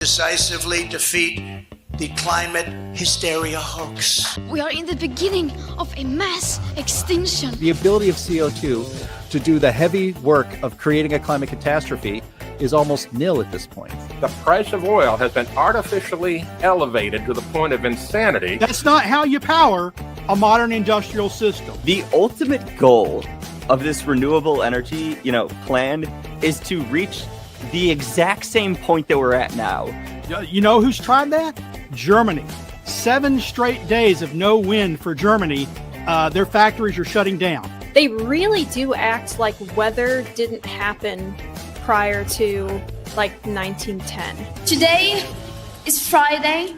decisively defeat the climate hysteria hoax. We are in the beginning of a mass extinction. The ability of CO2 to do the heavy work of creating a climate catastrophe is almost nil at this point. The price of oil has been artificially elevated to the point of insanity. That's not how you power a modern industrial system. The ultimate goal of this renewable energy, plan is to reach the exact same point that we're at now. You know who's tried that? Germany. 7 straight days of no wind for Germany. Their factories are shutting down. They really do act like weather didn't happen prior to 1910. Today is Friday.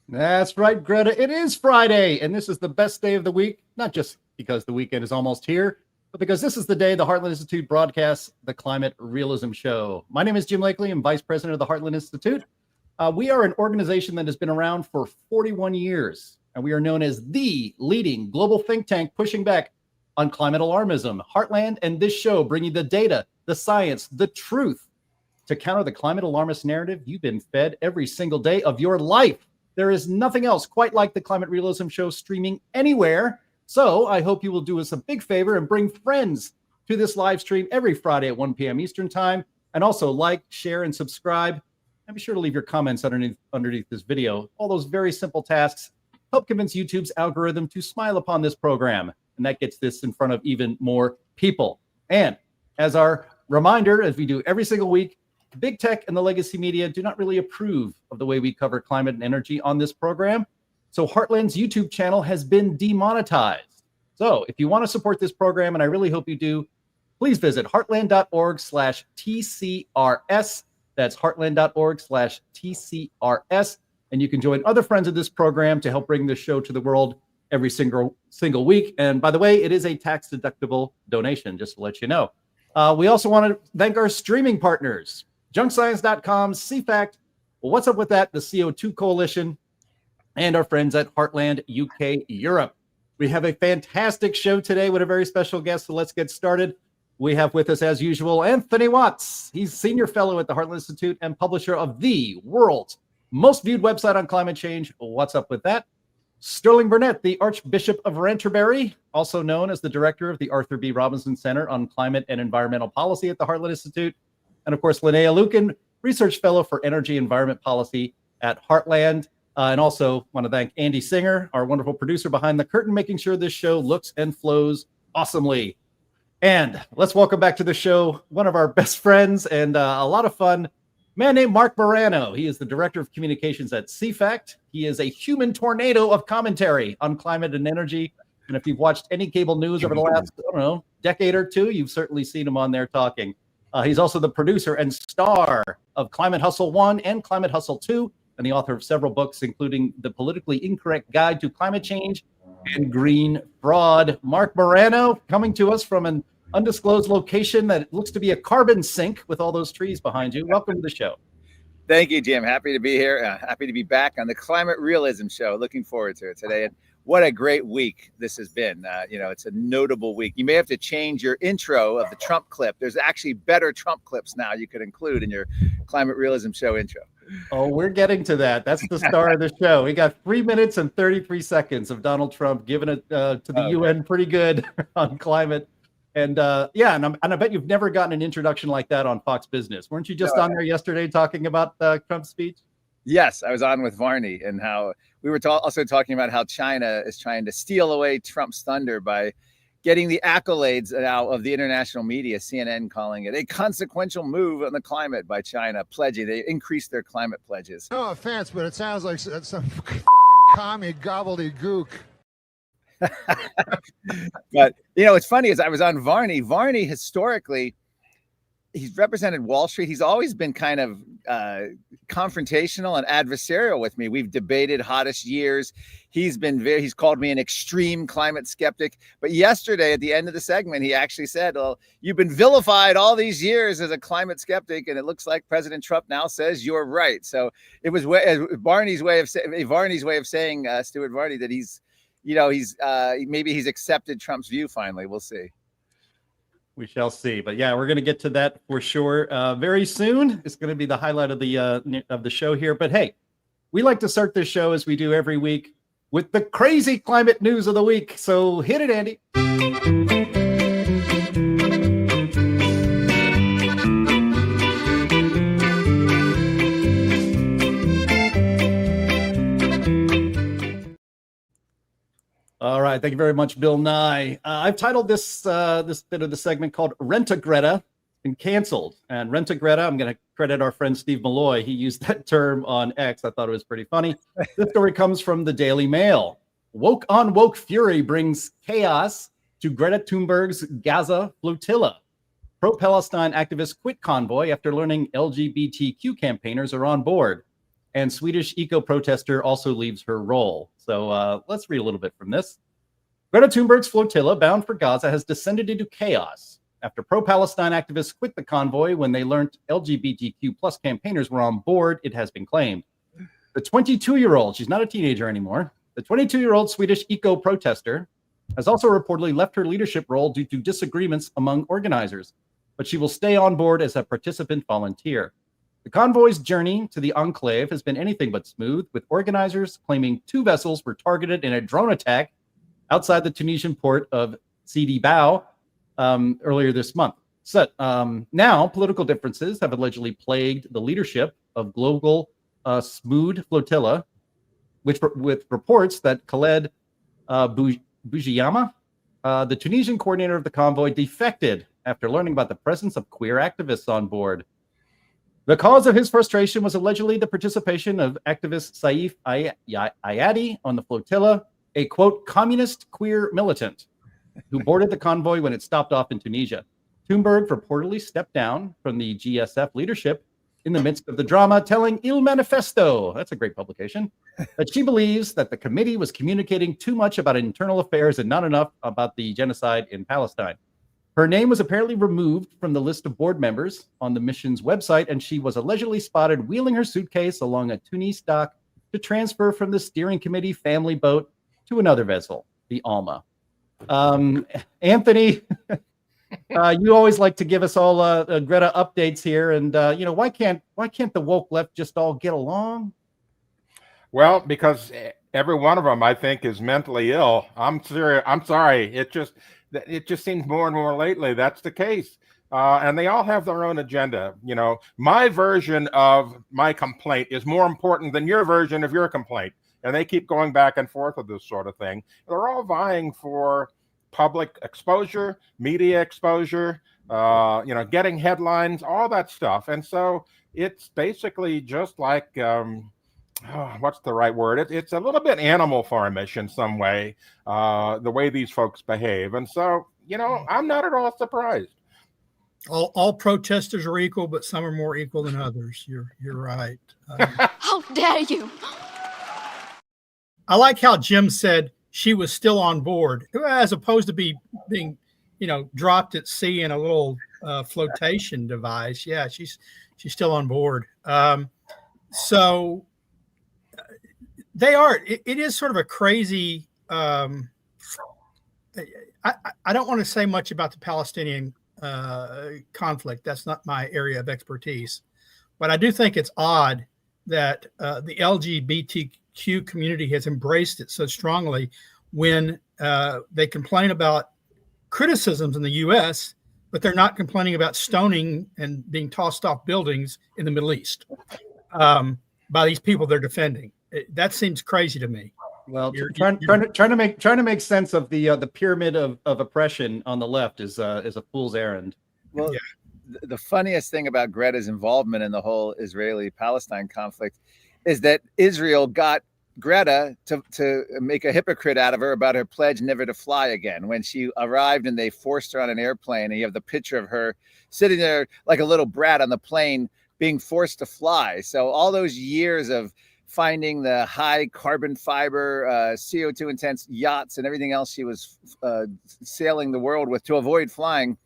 That's right, Greta. It is Friday, and this is the best day of the week, not just because the weekend is almost here, but because this is the day the Heartland Institute broadcasts the Climate Realism Show. My name is Jim Lakely. I'm Vice President of the Heartland Institute. We are an organization that has been around for 41 years, and we are known as the leading global think tank pushing back on climate alarmism. Heartland and this show bring you the data, the science, the truth to counter the climate alarmist narrative you've been fed every single day of your life. There is nothing else quite like the Climate Realism Show streaming anywhere. So I hope you will do us a big favor and bring friends to this live stream every Friday at 1 p.m. Eastern Time. And also like, share, and subscribe. And be sure to leave your comments underneath this video. All those very simple tasks help convince YouTube's algorithm to smile upon this program. And that gets this in front of even more people. And as our reminder, as we do every single week, big tech and the legacy media do not really approve of the way we cover climate and energy on this program. So Heartland's YouTube channel has been demonetized. So if you want to support this program, and I really hope you do, please visit heartland.org/TCRS. That's heartland.org/TCRS. And you can join other friends of this program to help bring this show to the world every single week. And by the way, it is a tax-deductible donation, just to let you know. We also want to thank our streaming partners, junkscience.com, CFACT, What's Up With That, the CO2 Coalition, and our friends at Heartland UK Europe. We have a fantastic show today with a very special guest, so let's get started. We have with us, as usual, Anthony Watts. He's Senior Fellow at the Heartland Institute and publisher of the world's most viewed website on climate change, What's Up With That. Sterling Burnett, the Archbishop of Canterbury, also known as the director of the Arthur B. Robinson Center on Climate and Environmental Policy at the Heartland Institute. And of course, Linnea Lueken, Research Fellow for Energy Environment Policy at Heartland. And also want to thank Andy Singer, our wonderful producer behind the curtain, making sure this show looks and flows awesomely. And let's welcome back to the show one of our best friends and a lot of fun, man named Marc Morano. He is the Director of Communications at CFACT. He is a human tornado of commentary on climate and energy. And if you've watched any cable news over the last, decade or two, you've certainly seen him on there talking. He's also the producer and star of Climate Hustle 1 and Climate Hustle 2, and the author of several books, including The Politically Incorrect Guide to Climate Change and Green Fraud. Marc Morano coming to us from an undisclosed location that looks to be a carbon sink with all those trees behind you. Welcome to the show. Thank you, Jim. Happy to be here. Happy to be back on the Climate Realism Show. Looking forward to it today. And what a great week this has been. It's a notable week. You may have to change your intro of the Trump clip. There's actually better Trump clips now you could include in your Climate Realism Show intro. Oh, we're getting to that. That's the star of the show. We got 3 minutes and 33 seconds of Donald Trump giving it to the UN pretty good on climate. And I bet you've never gotten an introduction like that on Fox Business. Weren't you just on there yesterday talking about Trump's speech? Yes, I was on with Varney, and how we were also talking about how China is trying to steal away Trump's thunder by getting the accolades out of the international media, CNN calling it a consequential move on the climate by China, pledging. They increased their climate pledges. No offense, but it sounds like some fucking commie gobbledygook. But it's funny is I was on Varney. Varney historically, he's represented Wall Street. He's always been kind of confrontational and adversarial with me. We've debated hottest years. He's called me an extreme climate skeptic. But yesterday at the end of the segment, he actually said, "Well, you've been vilified all these years as a climate skeptic, and it looks like President Trump now says you're right." So it was Varney's way of saying, Stuart Varney, that maybe he's accepted Trump's view finally. We'll see. We shall see. But yeah, we're going to get to that for sure very soon. It's going to be the highlight of the show here. But hey, we like to start this show as we do every week with the crazy climate news of the week. So hit it, Andy. All right, thank you very much, Bill Nye. I've titled this bit of the segment called "Rent-A Greta," been canceled. And "Rent-A Greta," I'm going to credit our friend Steve Milei. He used that term on X. I thought it was pretty funny. This story comes from the Daily Mail. Woke on woke fury brings chaos to Greta Thunberg's Gaza flotilla. Pro-Palestine activists quit convoy after learning LGBTQ campaigners are on board. And Swedish eco-protester also leaves her role. So let's read a little bit from this. Greta Thunberg's flotilla bound for Gaza has descended into chaos after pro-Palestine activists quit the convoy when they learned LGBTQ plus campaigners were on board, it has been claimed. The 22-year-old, she's not a teenager anymore, the 22-year-old Swedish eco-protester has also reportedly left her leadership role due to disagreements among organizers, but she will stay on board as a participant volunteer. The convoy's journey to the enclave has been anything but smooth, with organizers claiming 2 vessels were targeted in a drone attack outside the Tunisian port of Sidi Bou earlier this month. So now, political differences have allegedly plagued the leadership of global Smood flotilla, with reports that Khaled Boujiyama, the Tunisian coordinator of the convoy, defected after learning about the presence of queer activists on board. The cause of his frustration was allegedly the participation of activist Saif Ayadi on the flotilla, a, quote, communist queer militant who boarded the convoy when it stopped off in Tunisia. Thunberg reportedly stepped down from the GSF leadership in the midst of the drama, telling Il Manifesto, that's a great publication, that she believes that the committee was communicating too much about internal affairs and not enough about the genocide in Palestine. Her name was apparently removed from the list of board members on the mission's website, and she was allegedly spotted wheeling her suitcase along a Tunis dock to transfer from the steering committee family boat to another vessel, the Alma. Anthony, you always like to give us all Greta updates here, and why can't the woke left just all get along? Well, because every one of them, I think, is mentally ill. I'm serious. I'm sorry. It just seems more and more lately that's the case. And they all have their own agenda. My version of my complaint is more important than your version of your complaint. And they keep going back and forth with this sort of thing. They're all vying for public exposure, media exposure, getting headlines, all that stuff. And so it's basically just like, what's the right word? It's a little bit animal farmish in some way, the way these folks behave. And so, I'm not at all surprised. All protesters are equal, but some are more equal than others. You're right. How dare you? I like how Jim said she was still on board, as opposed to being, dropped at sea in a little flotation device. Yeah, she's still on board. So they are. It is sort of a crazy. I don't want to say much about the Palestinian conflict. That's not my area of expertise, but I do think it's odd that the LGBTQ community has embraced it so strongly when they complain about criticisms in the U.S., but they're not complaining about stoning and being tossed off buildings in the Middle East by these people they're defending. That seems crazy to me. Well, trying to make sense of the pyramid of oppression on the left is a fool's errand. Well, yeah. The funniest thing about Greta's involvement in the whole Israeli-Palestine conflict is that Israel got Greta to make a hypocrite out of her about her pledge never to fly again. When she arrived and they forced her on an airplane, and you have the picture of her sitting there like a little brat on the plane being forced to fly. So all those years of finding the high carbon fiber, CO2 intense yachts and everything else she was sailing the world with to avoid flying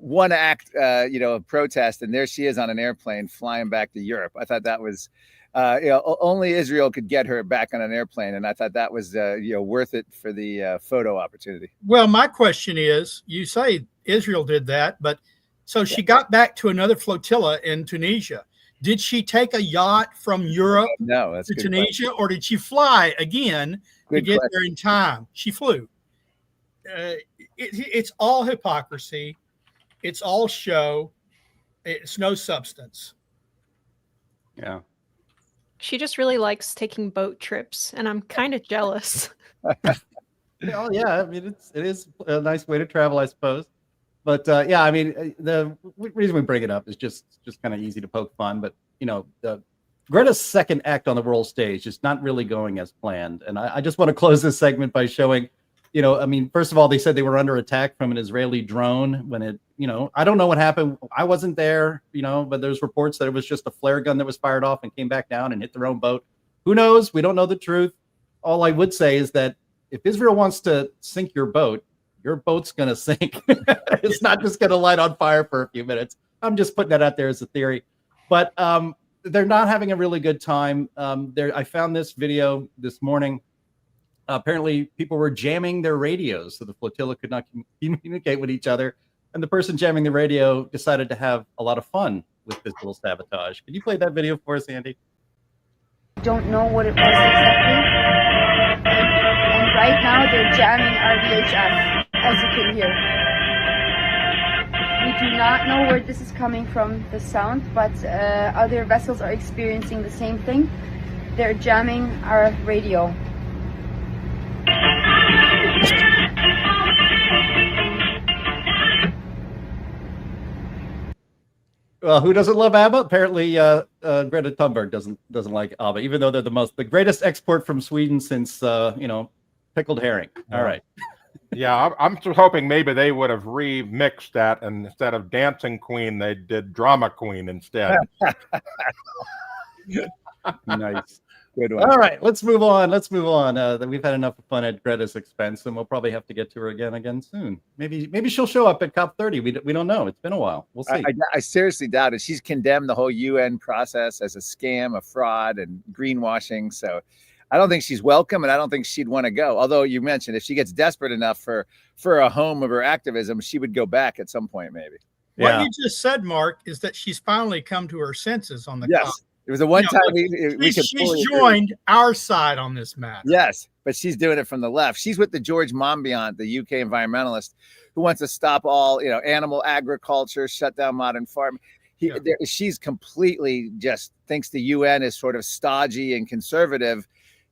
one act, of protest, and there she is on an airplane flying back to Europe. I thought that was, only Israel could get her back on an airplane, and I thought that was, worth it for the photo opportunity. Well, my question is, you say Israel did that, but so she got back to another flotilla in Tunisia. Did she take a yacht from Europe to Tunisia, or did she fly again to get there in time? She flew. It's all hypocrisy. It's all show. It's no substance. Yeah. She just really likes taking boat trips, and I'm kind of jealous. Oh yeah, I mean it is a nice way to travel, I suppose. But I mean the reason we bring it up is just kind of easy to poke fun. But Greta's second act on the world stage is not really going as planned. And I just want to close this segment by showing, I mean, first of all, they said they were under attack from an Israeli drone when it, I don't know what happened. I wasn't there, but there's reports that it was just a flare gun that was fired off and came back down and hit their own boat. Who knows? We don't know the truth. All I would say is that if Israel wants to sink your boat's going to sink. It's not just going to light on fire for a few minutes. I'm just putting that out there as a theory. But they're not having a really good time. I found this video this morning. Apparently, people were jamming their radios so the flotilla could not communicate with each other. And the person jamming the radio decided to have a lot of fun with this little sabotage. Can you play that video for us, Andy? Don't know what it was exactly. And right now, they're jamming our VHF, as you can hear. We do not know where this is coming from, the sound, but other vessels are experiencing the same thing. They're jamming our radio. Well, who doesn't love ABBA? Apparently, Greta Thunberg doesn't like ABBA, even though they're the greatest export from Sweden since pickled herring. All right. Yeah, I'm just hoping maybe they would have remixed that, and instead of Dancing Queen, they did Drama Queen instead. Nice. Good one. All right, let's move on. We've had enough fun at Greta's expense, and we'll probably have to get to her again soon. Maybe she'll show up at COP30. We don't know. It's been a while. We'll see. I seriously doubt it. She's condemned the whole UN process as a scam, a fraud, and greenwashing. So I don't think she's welcome, and I don't think she'd want to go. Although you mentioned if she gets desperate enough for a home of her activism, she would go back at some point, maybe. What you just said, Mark, is that she's finally come to her senses on the COP. It was a one-time she's joined our side on this matter. Yes, but she's doing it from the left. She's with the George Monbiot, the UK environmentalist, who wants to stop all animal agriculture, shut down modern farming. She's completely just thinks the UN is sort of stodgy and conservative.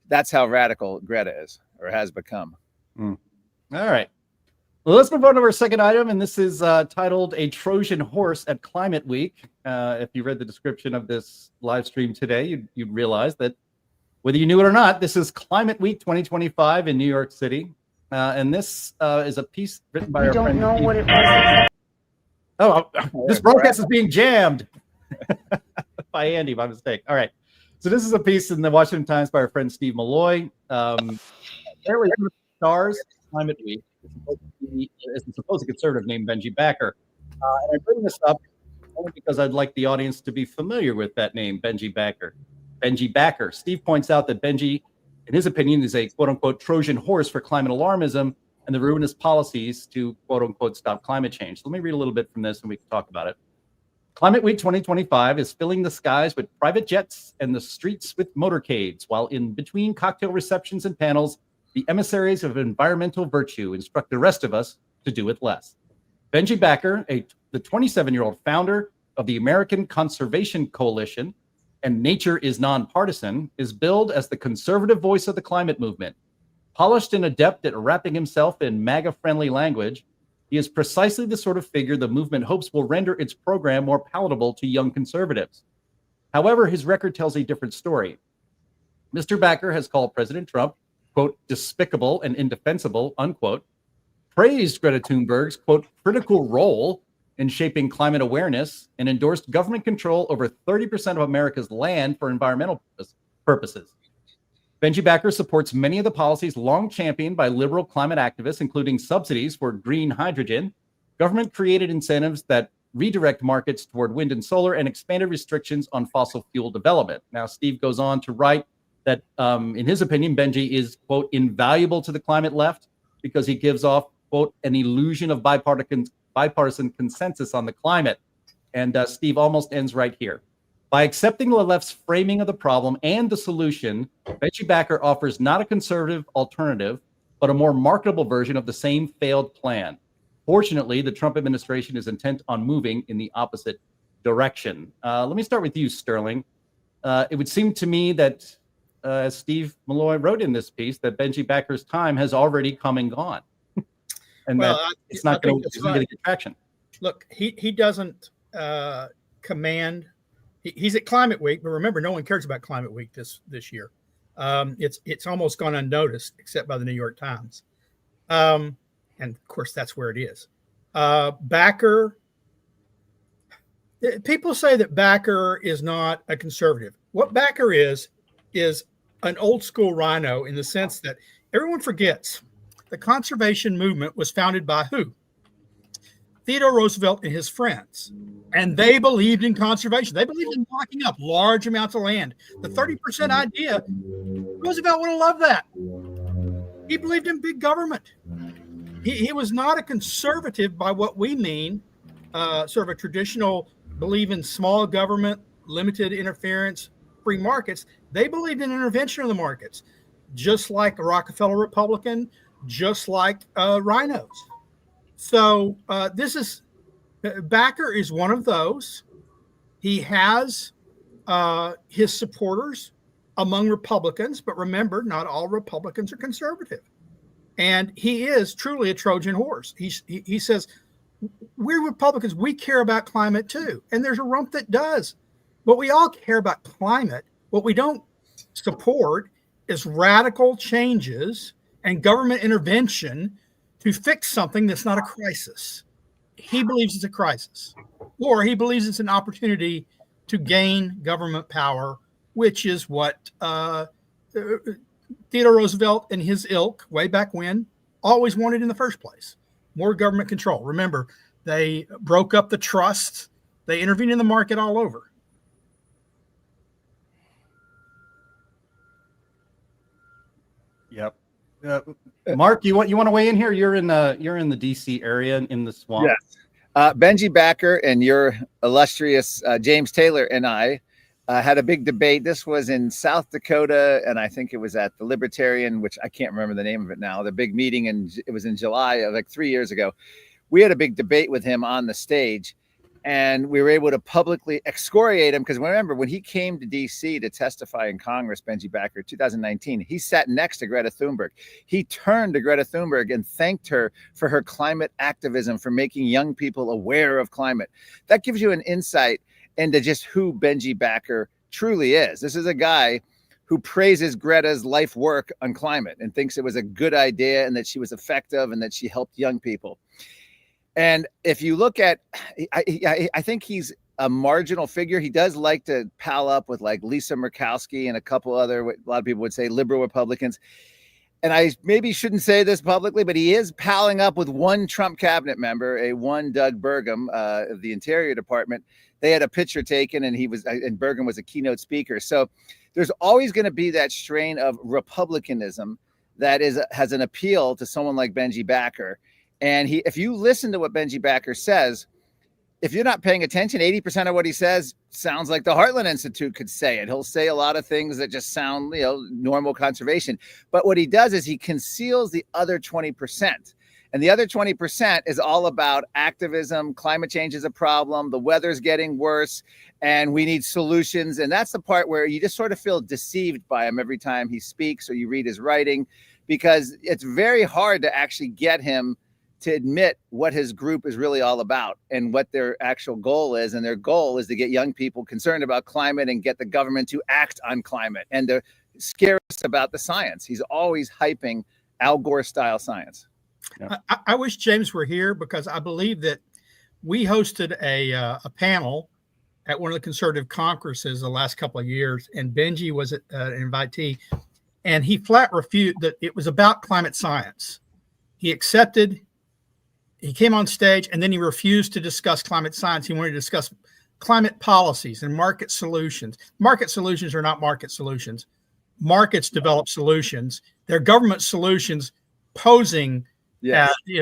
That's how radical Greta is, or has become. All right. Well, let's move on to our second item, and this is titled "A Trojan Horse at Climate Week." If you read the description of this live stream today, you'd realize that whether you knew it or not, this is Climate Week 2025 in New York City, and this is a piece written by our friend. We don't know what it was. Oh, this broadcast is being jammed by Andy by mistake. All right, so this is a piece in the Washington Times by our friend Steve Milei. Apparently, stars Climate Week. Is the supposed conservative named Benji Backer. And I bring this up only because I'd like the audience to be familiar with that name, Benji Backer. Benji Backer. Steve points out that Benji, in his opinion, is a quote-unquote Trojan horse for climate alarmism and the ruinous policies to quote-unquote stop climate change. So let me read a little bit from this and we can talk about it. Climate Week 2025 is filling the skies with private jets and the streets with motorcades, while in between cocktail receptions and panels, the emissaries of environmental virtue instruct the rest of us to do it less. Benji Backer, the 27-year-old founder of the American Conservation Coalition and Nature is Nonpartisan, is billed as the conservative voice of the climate movement. Polished and adept at wrapping himself in MAGA-friendly language, he is precisely the sort of figure the movement hopes will render its program more palatable to young conservatives. However, his record tells a different story. Mr. Backer has called President Trump, quote, despicable and indefensible, unquote, praised Greta Thunberg's, quote, critical role in shaping climate awareness, and endorsed government control over 30% of America's land for environmental purposes. Benji Backer supports many of the policies long championed by liberal climate activists, including subsidies for green hydrogen, Government created incentives that redirect markets toward wind and solar and expanded restrictions on fossil fuel development. Now, Steve goes on to write that, in his opinion, Benji is, quote, invaluable to the climate left because he gives off, quote, an illusion of bipartisan consensus on the climate. And Steve almost ends right here. By accepting the left's framing of the problem and the solution, Benji Backer offers not a conservative alternative, but a more marketable version of the same failed plan. Fortunately, the Trump administration is intent on moving in the opposite direction. Let me start with you, Sterling. It would seem to me that, as Steve Milei wrote in this piece, that Benji Backer's time has already come and gone. And well, that it's not going to get traction. Look, he doesn't command. He's at Climate Week, but remember, no one cares about Climate Week this year. It's almost gone unnoticed, except by the New York Times. And of course, that's where it is. Backer, people say that Backer is not a conservative. What Backer is an old school rhino in the sense that everyone forgets the conservation movement was founded by who? Theodore Roosevelt and his friends. And they believed in conservation. They believed in locking up large amounts of land. The 30% idea, Roosevelt would have loved that. He believed in big government. He was not a conservative by what we mean, sort of a traditional believe in small government, limited interference, free markets. They believed in intervention in the markets, just like a Rockefeller Republican, just like rhinos. So Backer is one of those. He has his supporters among Republicans, but remember, not all Republicans are conservative. And he is truly a Trojan horse. He says, we're Republicans, we care about climate too. And there's a rump that does. But we all care about climate. What we don't support is radical changes and government intervention to fix something that's not a crisis. He believes it's a crisis, or he believes it's an opportunity to gain government power, which is what Theodore Roosevelt and his ilk, way back when, always wanted in the first place. More government control. Remember, they broke up the trust. They intervened in the market all over. Yep. Mark, you want to weigh in here? You're in the DC area in the swamp. Yes. Benji Backer and your illustrious James Taylor and I had a big debate. This was in South Dakota, and I think it was at the Libertarian, which I can't remember the name of it now, the big meeting, and it was in July of like 3 years ago. We had a big debate with him on the stage, and we were able to publicly excoriate him because remember, when he came to D.C. to testify in Congress, Benji Backer, 2019, he sat next to Greta Thunberg. He turned to Greta Thunberg and thanked her for her climate activism, for making young people aware of climate. That gives you an insight into just who Benji Backer truly is. This is a guy who praises Greta's life work on climate and thinks it was a good idea and that she was effective and that she helped young people. And if you look at, I think he's a marginal figure. He does like to pal up with like Lisa Murkowski and a couple other, what a lot of people would say, liberal Republicans. And I maybe shouldn't say this publicly, but he is palling up with one Trump cabinet member, one Doug Burgum of the Interior Department. They had a picture taken and Burgum was a keynote speaker. So there's always going to be that strain of republicanism that has an appeal to someone like Benji Backer. And if you listen to what Benji Backer says, if you're not paying attention, 80% of what he says sounds like the Heartland Institute could say it. He'll say a lot of things that just sound, normal conservation. But what he does is he conceals the other 20%. And the other 20% is all about activism. Climate change is a problem. The weather's getting worse and we need solutions. And that's the part where you just sort of feel deceived by him every time he speaks or you read his writing, because it's very hard to actually get him to admit what his group is really all about and what their actual goal is. And their goal is to get young people concerned about climate and get the government to act on climate and to scare us about the science. He's always hyping Al Gore style science. Yeah. I wish James were here because I believe that we hosted a panel at one of the conservative congresses the last couple of years, and Benji was an invitee, and he flat refuted that it was about climate science. He accepted he came on stage and then he refused to discuss climate science. He wanted to discuss climate policies and market solutions. Market solutions are not market solutions. Markets develop solutions. They're government solutions posing,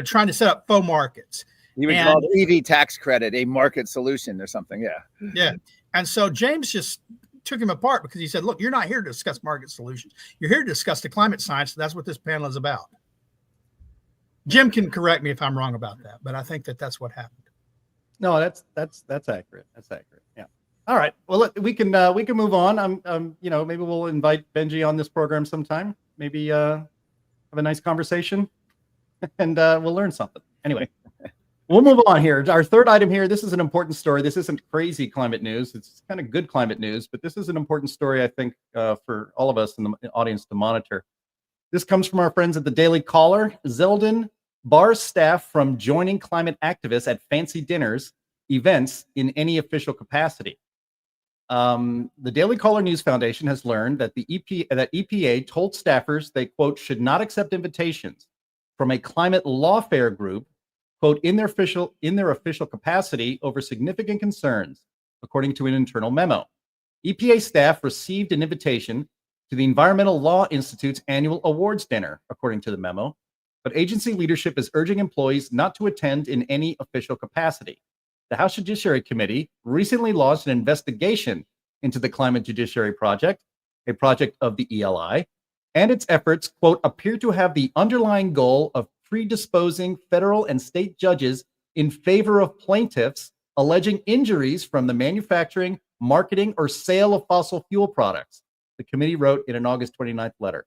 trying to set up faux markets. He would call the EV tax credit a market solution or something. Yeah. Yeah. And so James just took him apart because he said, look, you're not here to discuss market solutions. You're here to discuss the climate science. That's what this panel is about. Jim can correct me if I'm wrong about that, but I think that that's what happened. No, that's accurate. That's accurate. Yeah. All right. Well, we can move on. Maybe we'll invite Benji on this program sometime. Maybe have a nice conversation, and we'll learn something. Anyway, we'll move on here. Our third item here. This is an important story. This isn't crazy climate news. It's kind of good climate news, but this is an important story, I think, for all of us in the audience to monitor. This comes from our friends at the Daily Caller. Zeldin bars staff from joining climate activists at fancy dinners events in any official capacity. The Daily Caller News Foundation has learned that EPA told staffers they, quote, should not accept invitations from a climate lawfare group, quote, in their official capacity over significant concerns, according to an internal memo. EPA staff received an invitation to the Environmental Law Institute's annual awards dinner, according to the memo, but agency leadership is urging employees not to attend in any official capacity. The House Judiciary Committee recently launched an investigation into the Climate Judiciary Project, a project of the ELI, and its efforts, quote, appear to have the underlying goal of predisposing federal and state judges in favor of plaintiffs alleging injuries from the manufacturing, marketing, or sale of fossil fuel products, the committee wrote in an August 29th letter.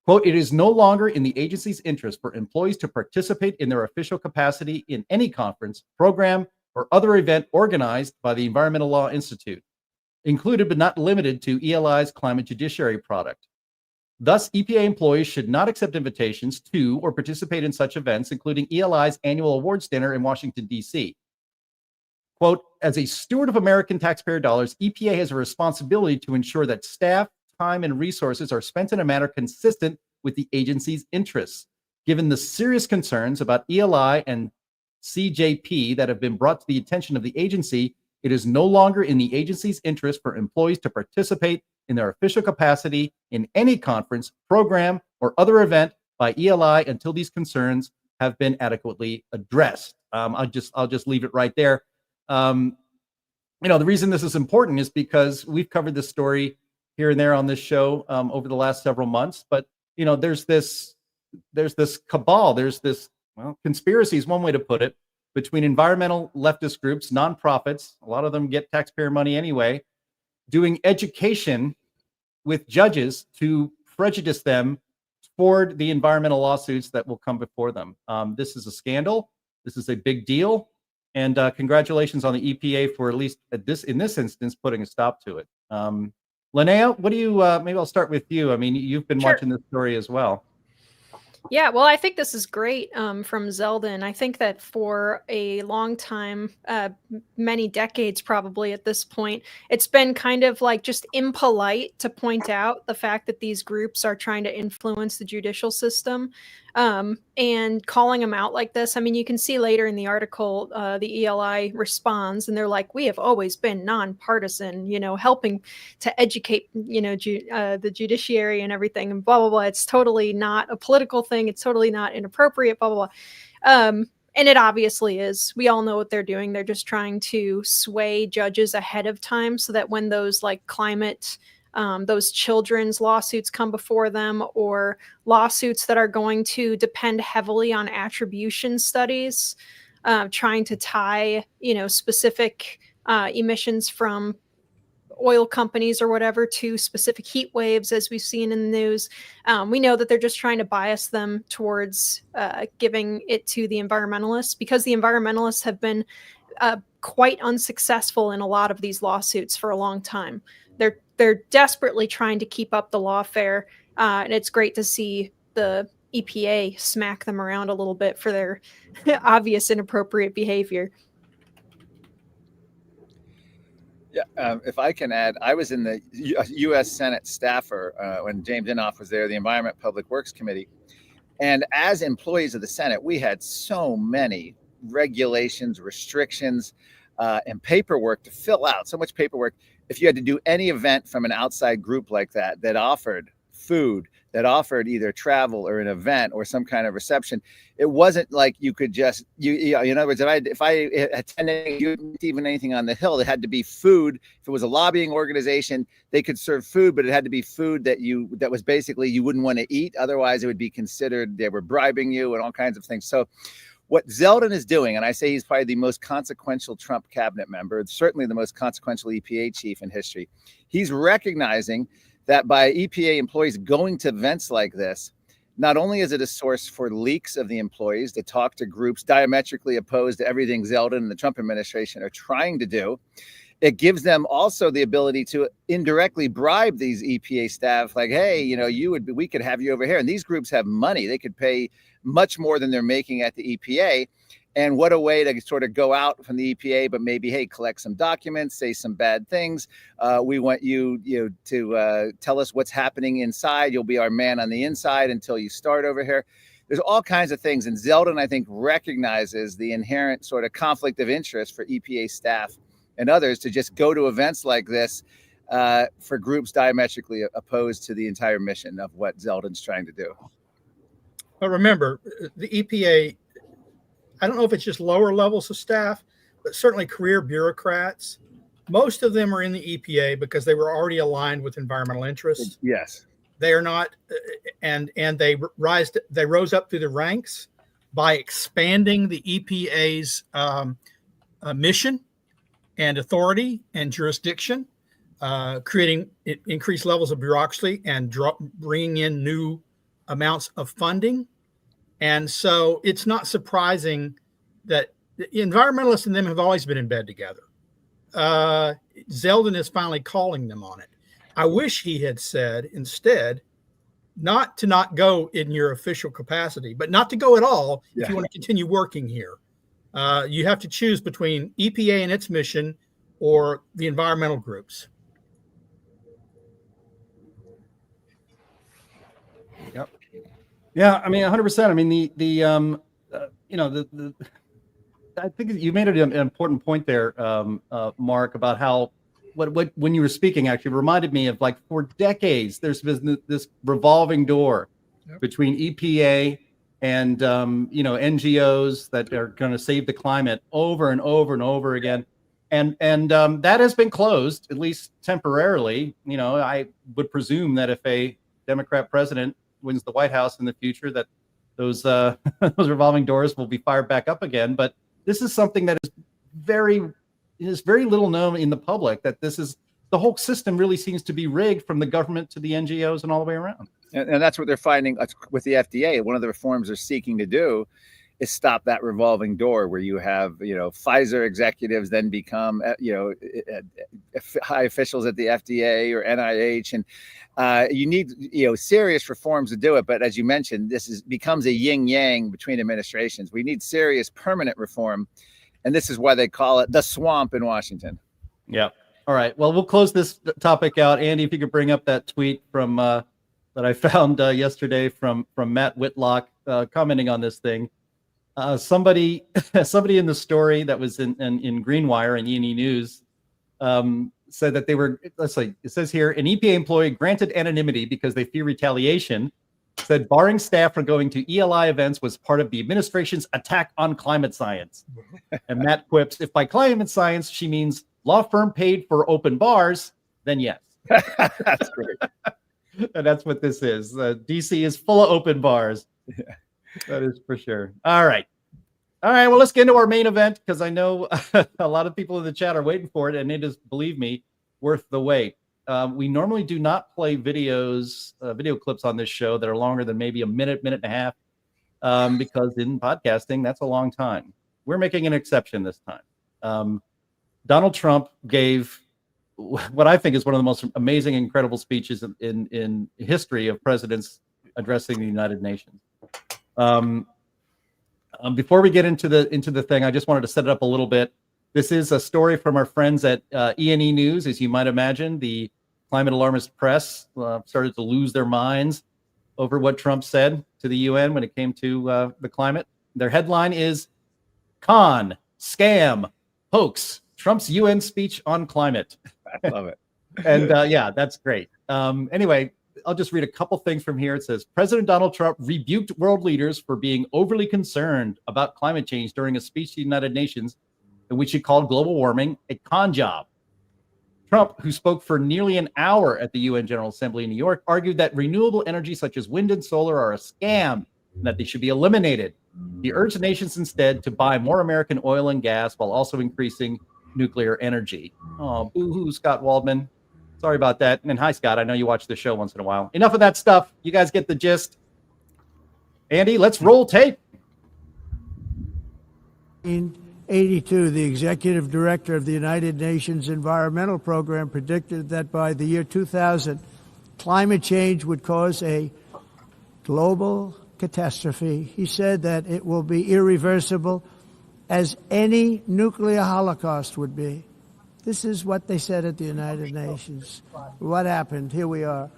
Quote, it is no longer in the agency's interest for employees to participate in their official capacity in any conference, program, or other event organized by the Environmental Law Institute, included but not limited to ELI's Climate Judiciary Project. Thus, EPA employees should not accept invitations to or participate in such events, including ELI's annual awards dinner in Washington, D.C. Quote, as a steward of American taxpayer dollars, EPA has a responsibility to ensure that staff, time, and resources are spent in a manner consistent with the agency's interests. Given the serious concerns about ELI and CJP that have been brought to the attention of the agency, it is no longer in the agency's interest for employees to participate in their official capacity in any conference, program, or other event by ELI until these concerns have been adequately addressed. I'll just leave it right there. The reason this is important is because we've covered this story here and there on this show over the last several months. But there's this cabal, there's this conspiracy is one way to put it, between environmental leftist groups, nonprofits, a lot of them get taxpayer money anyway, doing education with judges to prejudice them toward the environmental lawsuits that will come before them. This is a scandal. This is a big deal. And congratulations on the EPA for at least in this instance, putting a stop to it. Linnea, what do you, maybe I'll start with you. I mean, you've been watching this story as well. Yeah, well, I think this is great from Zeldin. I think that for a long time, many decades probably at this point, it's been kind of like just impolite to point out the fact that these groups are trying to influence the judicial system and calling them out like this. I mean, you can see later in the article, the ELI responds and they're like, we have always been nonpartisan, helping to educate, the judiciary and everything and blah, blah, blah. It's totally not a political thing. It's totally not inappropriate, blah, blah, blah. And it obviously is. We all know what they're doing. They're just trying to sway judges ahead of time so that when those like climate, those children's lawsuits come before them, or lawsuits that are going to depend heavily on attribution studies, trying to tie, specific emissions from oil companies or whatever to specific heat waves, as we've seen in the news. We know that they're just trying to bias them towards giving it to the environmentalists, because the environmentalists have been quite unsuccessful in a lot of these lawsuits for a long time. They're desperately trying to keep up the lawfare, and it's great to see the EPA smack them around a little bit for their obvious inappropriate behavior. Yeah, if I can add, I was in the U.S. Senate staffer when James Inhofe was there, the Environment Public Works Committee. And as employees of the Senate, we had so many regulations, restrictions, and paperwork to fill out, so much paperwork. If you had to do any event from an outside group like that, that offered food, that offered either travel or an event or some kind of reception, it wasn't like you could just, in other words, if I attended even anything on the Hill, it had to be food. If it was a lobbying organization, they could serve food, but it had to be food that was basically you wouldn't want to eat. Otherwise, it would be considered they were bribing you and all kinds of things. So what Zeldin is doing, and I say he's probably the most consequential Trump cabinet member, certainly the most consequential EPA chief in history, he's recognizing that by EPA employees going to events like this, not only is it a source for leaks of the employees to talk to groups diametrically opposed to everything Zeldin and the Trump administration are trying to do, it gives them also the ability to indirectly bribe these EPA staff, like, hey, we could have you over here. And these groups have money. They could pay much more than they're making at the EPA. And what a way to sort of go out from the EPA, but maybe, hey, collect some documents, say some bad things. We want you to tell us what's happening inside. You'll be our man on the inside until you start over here. There's all kinds of things. And Zeldin, I think, recognizes the inherent sort of conflict of interest for EPA staff and others to just go to events like this for groups diametrically opposed to the entire mission of what Zeldin's trying to do. But remember, the EPA, I don't know if it's just lower levels of staff, but certainly career bureaucrats. Most of them are in the EPA because they were already aligned with environmental interests. Yes. They are not, and they rose up through the ranks by expanding the EPA's mission and authority and jurisdiction, creating increased levels of bureaucracy and bringing in new amounts of funding. And so it's not surprising that the environmentalists and them have always been in bed together. Zeldin is finally calling them on it. I wish he had said instead, not to not go in your official capacity, but not to go at all if you want to continue working here. You have to choose between EPA and its mission or the environmental groups. Yep. Yeah, I mean, 100%. I mean, I think you made an important point there, Mark, about how what when you were speaking actually reminded me of, like, for decades there's been this revolving door between EPA and NGOs that are going to save the climate over and over and over again, and that has been closed, at least temporarily. I would presume that if a Democrat president wins the White House in the future, that those those revolving doors will be fired back up again. But this is something that is very little known in the public, that this is the whole system really seems to be rigged from the government to the NGOs and all the way around. And that's what they're finding with the FDA. One of the reforms they're seeking to do is stop that revolving door where you have, Pfizer executives then become, high officials at the FDA or NIH. And you need, serious reforms to do it. But as you mentioned, becomes a yin yang between administrations. We need serious permanent reform. And this is why they call it the swamp in Washington. Yeah. All right. Well, we'll close this topic out. Andy, if you could bring up that tweet from that I found yesterday from Matt Whitlock commenting on this thing. Somebody in the story that was in Greenwire and E&E News said that they were, let's see, it says here, an EPA employee granted anonymity because they fear retaliation, said barring staff from going to ELI events was part of the administration's attack on climate science. And Matt quips, if by climate science she means law firm paid for open bars, then yes. That's great. And that's what this is. DC is full of open bars. Yeah. That is for sure. All right. Well, let's get into our main event, because I know a lot of people in the chat are waiting for it, and it is, believe me, worth the wait. We normally do not play video clips on this show that are longer than maybe a minute and a half, because in podcasting, that's a long time. We're making an exception this time. Donald Trump gave what I think is one of the most amazing, incredible speeches in history of presidents addressing the United Nations. Before we get into the thing, I just wanted to set it up a little bit. This is a story from our friends at E&E News. As you might imagine, the climate alarmist press started to lose their minds over what Trump said. to the UN when it came to the climate. Their headline is "Con, Scam, Hoax, Trump's UN Speech on Climate." I love it. And yeah, that's great. Anyway, I'll just read a couple things from here. It says, President Donald Trump rebuked world leaders for being overly concerned about climate change during a speech to the United Nations in which he called global warming a con job. Trump, who spoke for nearly an hour at the UN General Assembly in New York, argued that renewable energy such as wind and solar are a scam and that they should be eliminated. He urged nations instead to buy more American oil and gas while also increasing nuclear energy. Oh, boo-hoo, Scott Waldman. Sorry about that. And hi, Scott. I know you watch the show once in a while. Enough of that stuff. You guys get the gist. Andy, let's roll tape. In 1982, the executive director of the United Nations Environmental Program predicted that by the year 2000, climate change would cause a global catastrophe. He said that it will be irreversible, as any nuclear holocaust would be. This is what they said at the United Nations. What happened? Here we are.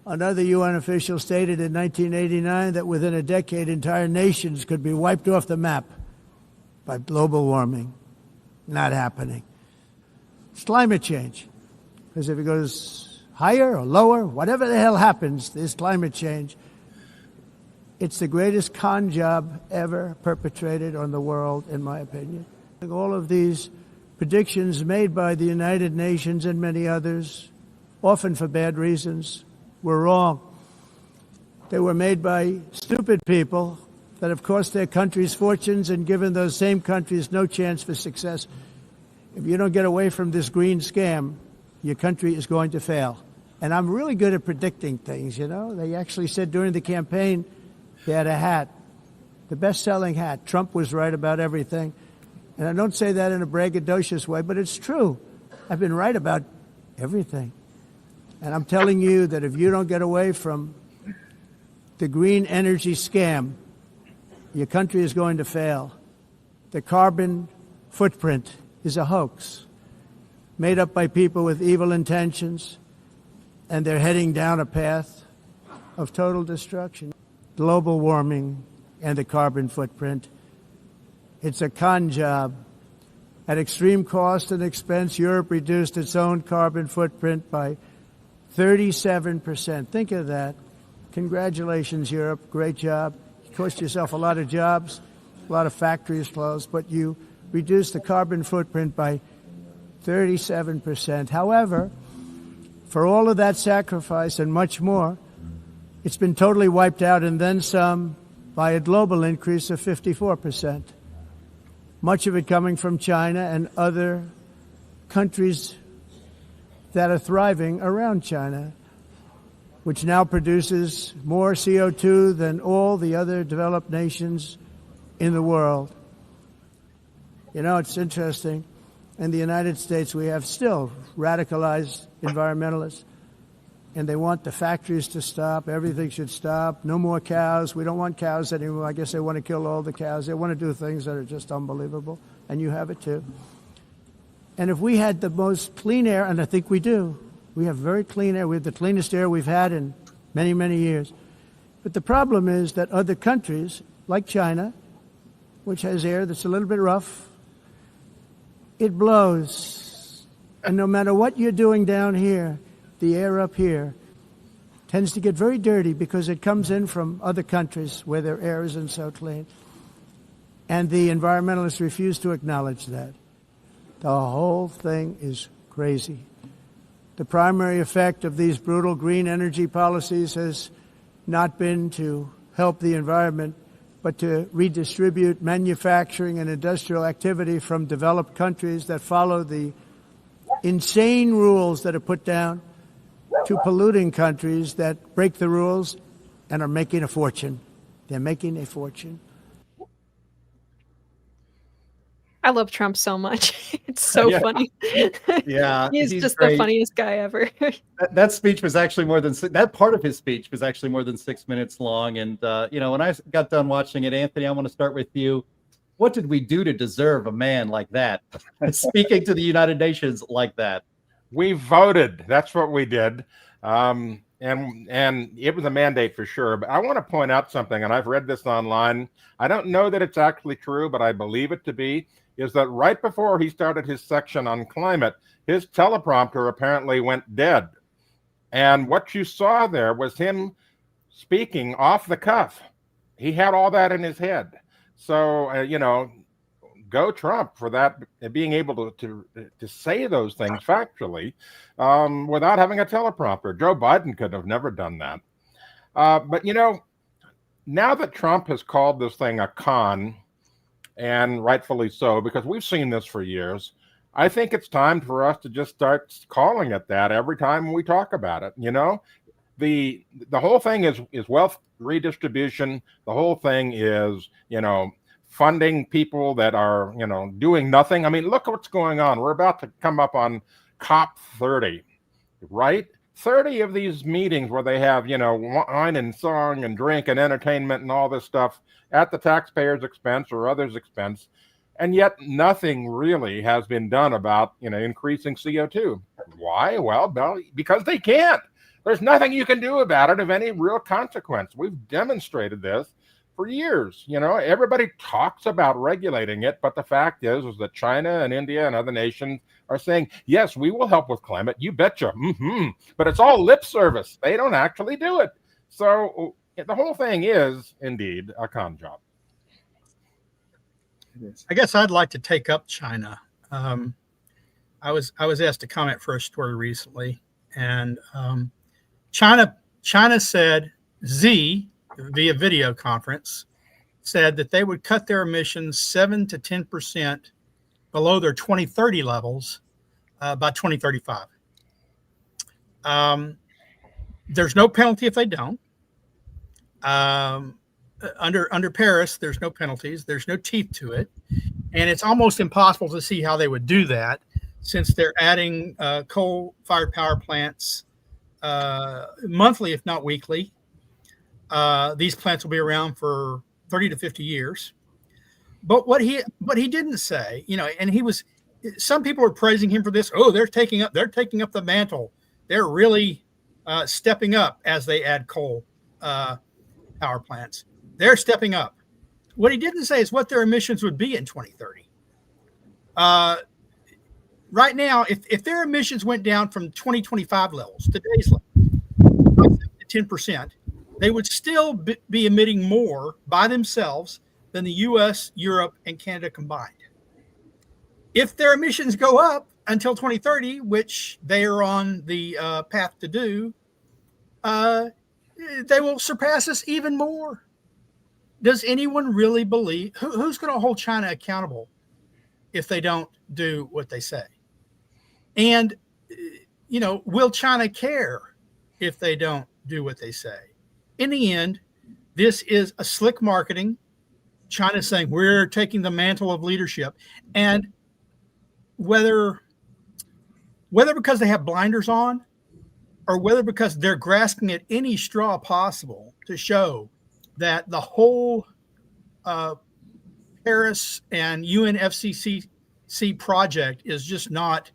Another UN official stated in 1989 that within a decade, entire nations could be wiped off the map by global warming. Not happening. It's climate change. Because if it goes higher or lower, whatever the hell happens, there's climate change. It's the greatest con job ever perpetrated on the world, in my opinion. All of these predictions made by the United Nations and many others, often for bad reasons, were wrong. They were made by stupid people that have cost their countries fortunes and given those same countries no chance for success. If you don't get away from this green scam, your country is going to fail. And I'm really good at predicting things, you know. They actually said during the campaign, they had a hat, the best-selling hat. Trump was right about everything. And I don't say that in a braggadocious way, but it's true. I've been right about everything. And I'm telling you that if you don't get away from the green energy scam, your country is going to fail. The carbon footprint is a hoax made up by people with evil intentions, and they're heading down a path of total destruction. Global warming and the carbon footprint. It's a con job. At extreme cost and expense, Europe reduced its own carbon footprint by 37%. Think of that. Congratulations, Europe. Great job. You cost yourself a lot of jobs, a lot of factories closed, but you reduced the carbon footprint by 37%. However, for all of that sacrifice and much more, it's been totally wiped out and then some by a global increase of 54%. Much of it coming from China and other countries that are thriving around China, which now produces more CO2 than all the other developed nations in the world. You know, it's interesting. In the United States, we have still radicalized environmentalists, and they want the factories to stop. Everything should stop. No more cows. We don't want cows anymore. I guess they want to kill all the cows. They want to do things that are just unbelievable, and you have it too. And if we had the most clean air, and I think we do, we have very clean air. We have the cleanest air we've had in many, many years. But the problem is that other countries, like China, which has air that's a little bit rough, it blows. And no matter what you're doing down here, the air up here tends to get very dirty because it comes in from other countries where their air isn't so clean. And the environmentalists refuse to acknowledge that. The whole thing is crazy. The primary effect of these brutal green energy policies has not been to help the environment, but to redistribute manufacturing and industrial activity from developed countries that follow the insane rules that are put down to polluting countries that break the rules and are making a fortune. They're making a fortune. I love Trump so much. It's so funny. Yeah, he's just great. The funniest guy ever. that speech was actually that part of his speech was actually more than 6 minutes long. And, you know, when I got done watching it, Anthony, I want to start with you. What did we do to deserve a man like that? Speaking to the United Nations like that? We voted. That's what we did. And and it was a mandate for sure. But I want to point out something, and I've read this online. I don't know that it's actually true, but I believe it to be, is that right before he started his section on climate, his teleprompter apparently went dead. And what you saw there was him speaking off the cuff. He had all that in his head. So, you know, go Trump for that, being able to say those things factually without having a teleprompter. Joe Biden could have never done that. But, you know, now that Trump has called this thing a con, and rightfully so, because we've seen this for years, I think it's time for us to just start calling it that every time we talk about it. You know, the whole thing is wealth redistribution. The whole thing is, you know, funding people that are, you know, doing nothing. I mean, look what's going on. We're about to come up on COP 30, right? 30 of these meetings where they have, you know, wine and song and drink and entertainment and all this stuff at the taxpayer's expense or others' expense. And yet nothing really has been done about, you know, increasing CO2. Why? Well, because they can't. There's nothing you can do about it of any real consequence. We've demonstrated this for years. You know, everybody talks about regulating it, but the fact is that China and India and other nations are saying, yes, we will help with climate. You betcha. But it's all lip service. They don't actually do it. So the whole thing is indeed a con job. I guess I'd like to take up China. I was asked to comment for a story recently, and China said, Z, via video conference, said that they would cut their emissions 7 to 10% below their 2030 levels by 2035. There's no penalty if they don't. Under Paris, there's no penalties. There's no teeth to it. And it's almost impossible to see how they would do that, since they're adding coal-fired power plants monthly, if not weekly. These plants will be around for 30 to 50 years. But what he didn't say, you know, and some people are praising him for this. Oh, they're taking up the mantle. They're really stepping up as they add coal power plants. They're stepping up. What he didn't say is what their emissions would be in 2030. Right now, if their emissions went down from 2025 levels, today's level, 10%, they would still be emitting more by themselves than the US, Europe, and Canada combined. If their emissions go up until 2030, which they are on the path to do, they will surpass us even more. Does anyone really believe, who's going to hold China accountable if they don't do what they say? And, you know, will China care if they don't do what they say? In the end, this is a slick marketing. China's saying we're taking the mantle of leadership. And whether because they have blinders on, or whether because they're grasping at any straw possible to show that the whole Paris and UNFCCC project is just not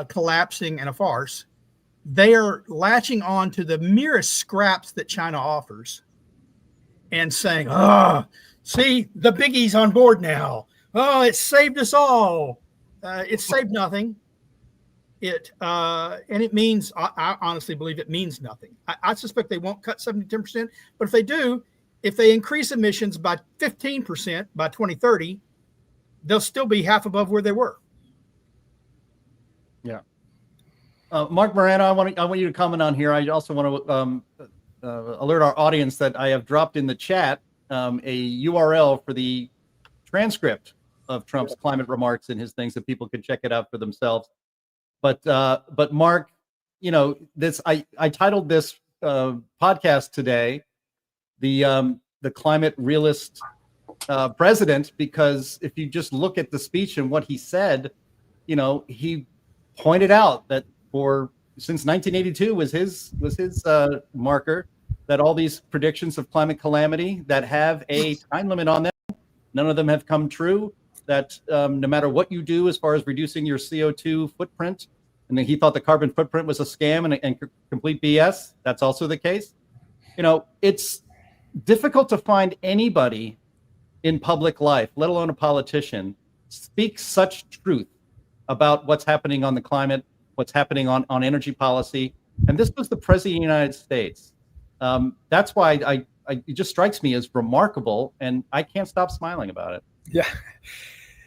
collapsing and a farce, they are latching on to the merest scraps that China offers and saying, see, the biggie's on board now. Oh, it saved us all. It saved nothing. And it means, I honestly believe it means nothing. I suspect they won't cut 7 to 10%, but if they do, if they increase emissions by 15% by 2030, they'll still be half above where they were. Yeah. Marc Morano, I want you to comment on here. I also want to alert our audience that I have dropped in the chat a URL for the transcript of Trump's climate remarks and his things, so people can check it out for themselves. But Marc, you know, I titled this podcast today the Climate Realist president, because if you just look at the speech and what he said, you know, he pointed out that since 1982 was his marker, that all these predictions of climate calamity that have a time limit on them, none of them have come true. That no matter what you do as far as reducing your CO2 footprint and then he thought the carbon footprint was a scam and complete BS. That's also the case. You know, it's difficult to find anybody in public life, let alone a politician, speak such truth about what's happening on the climate, what's happening on energy policy. And this was the president of the United States. That's why it just strikes me as remarkable, and I can't stop smiling about it. Yeah.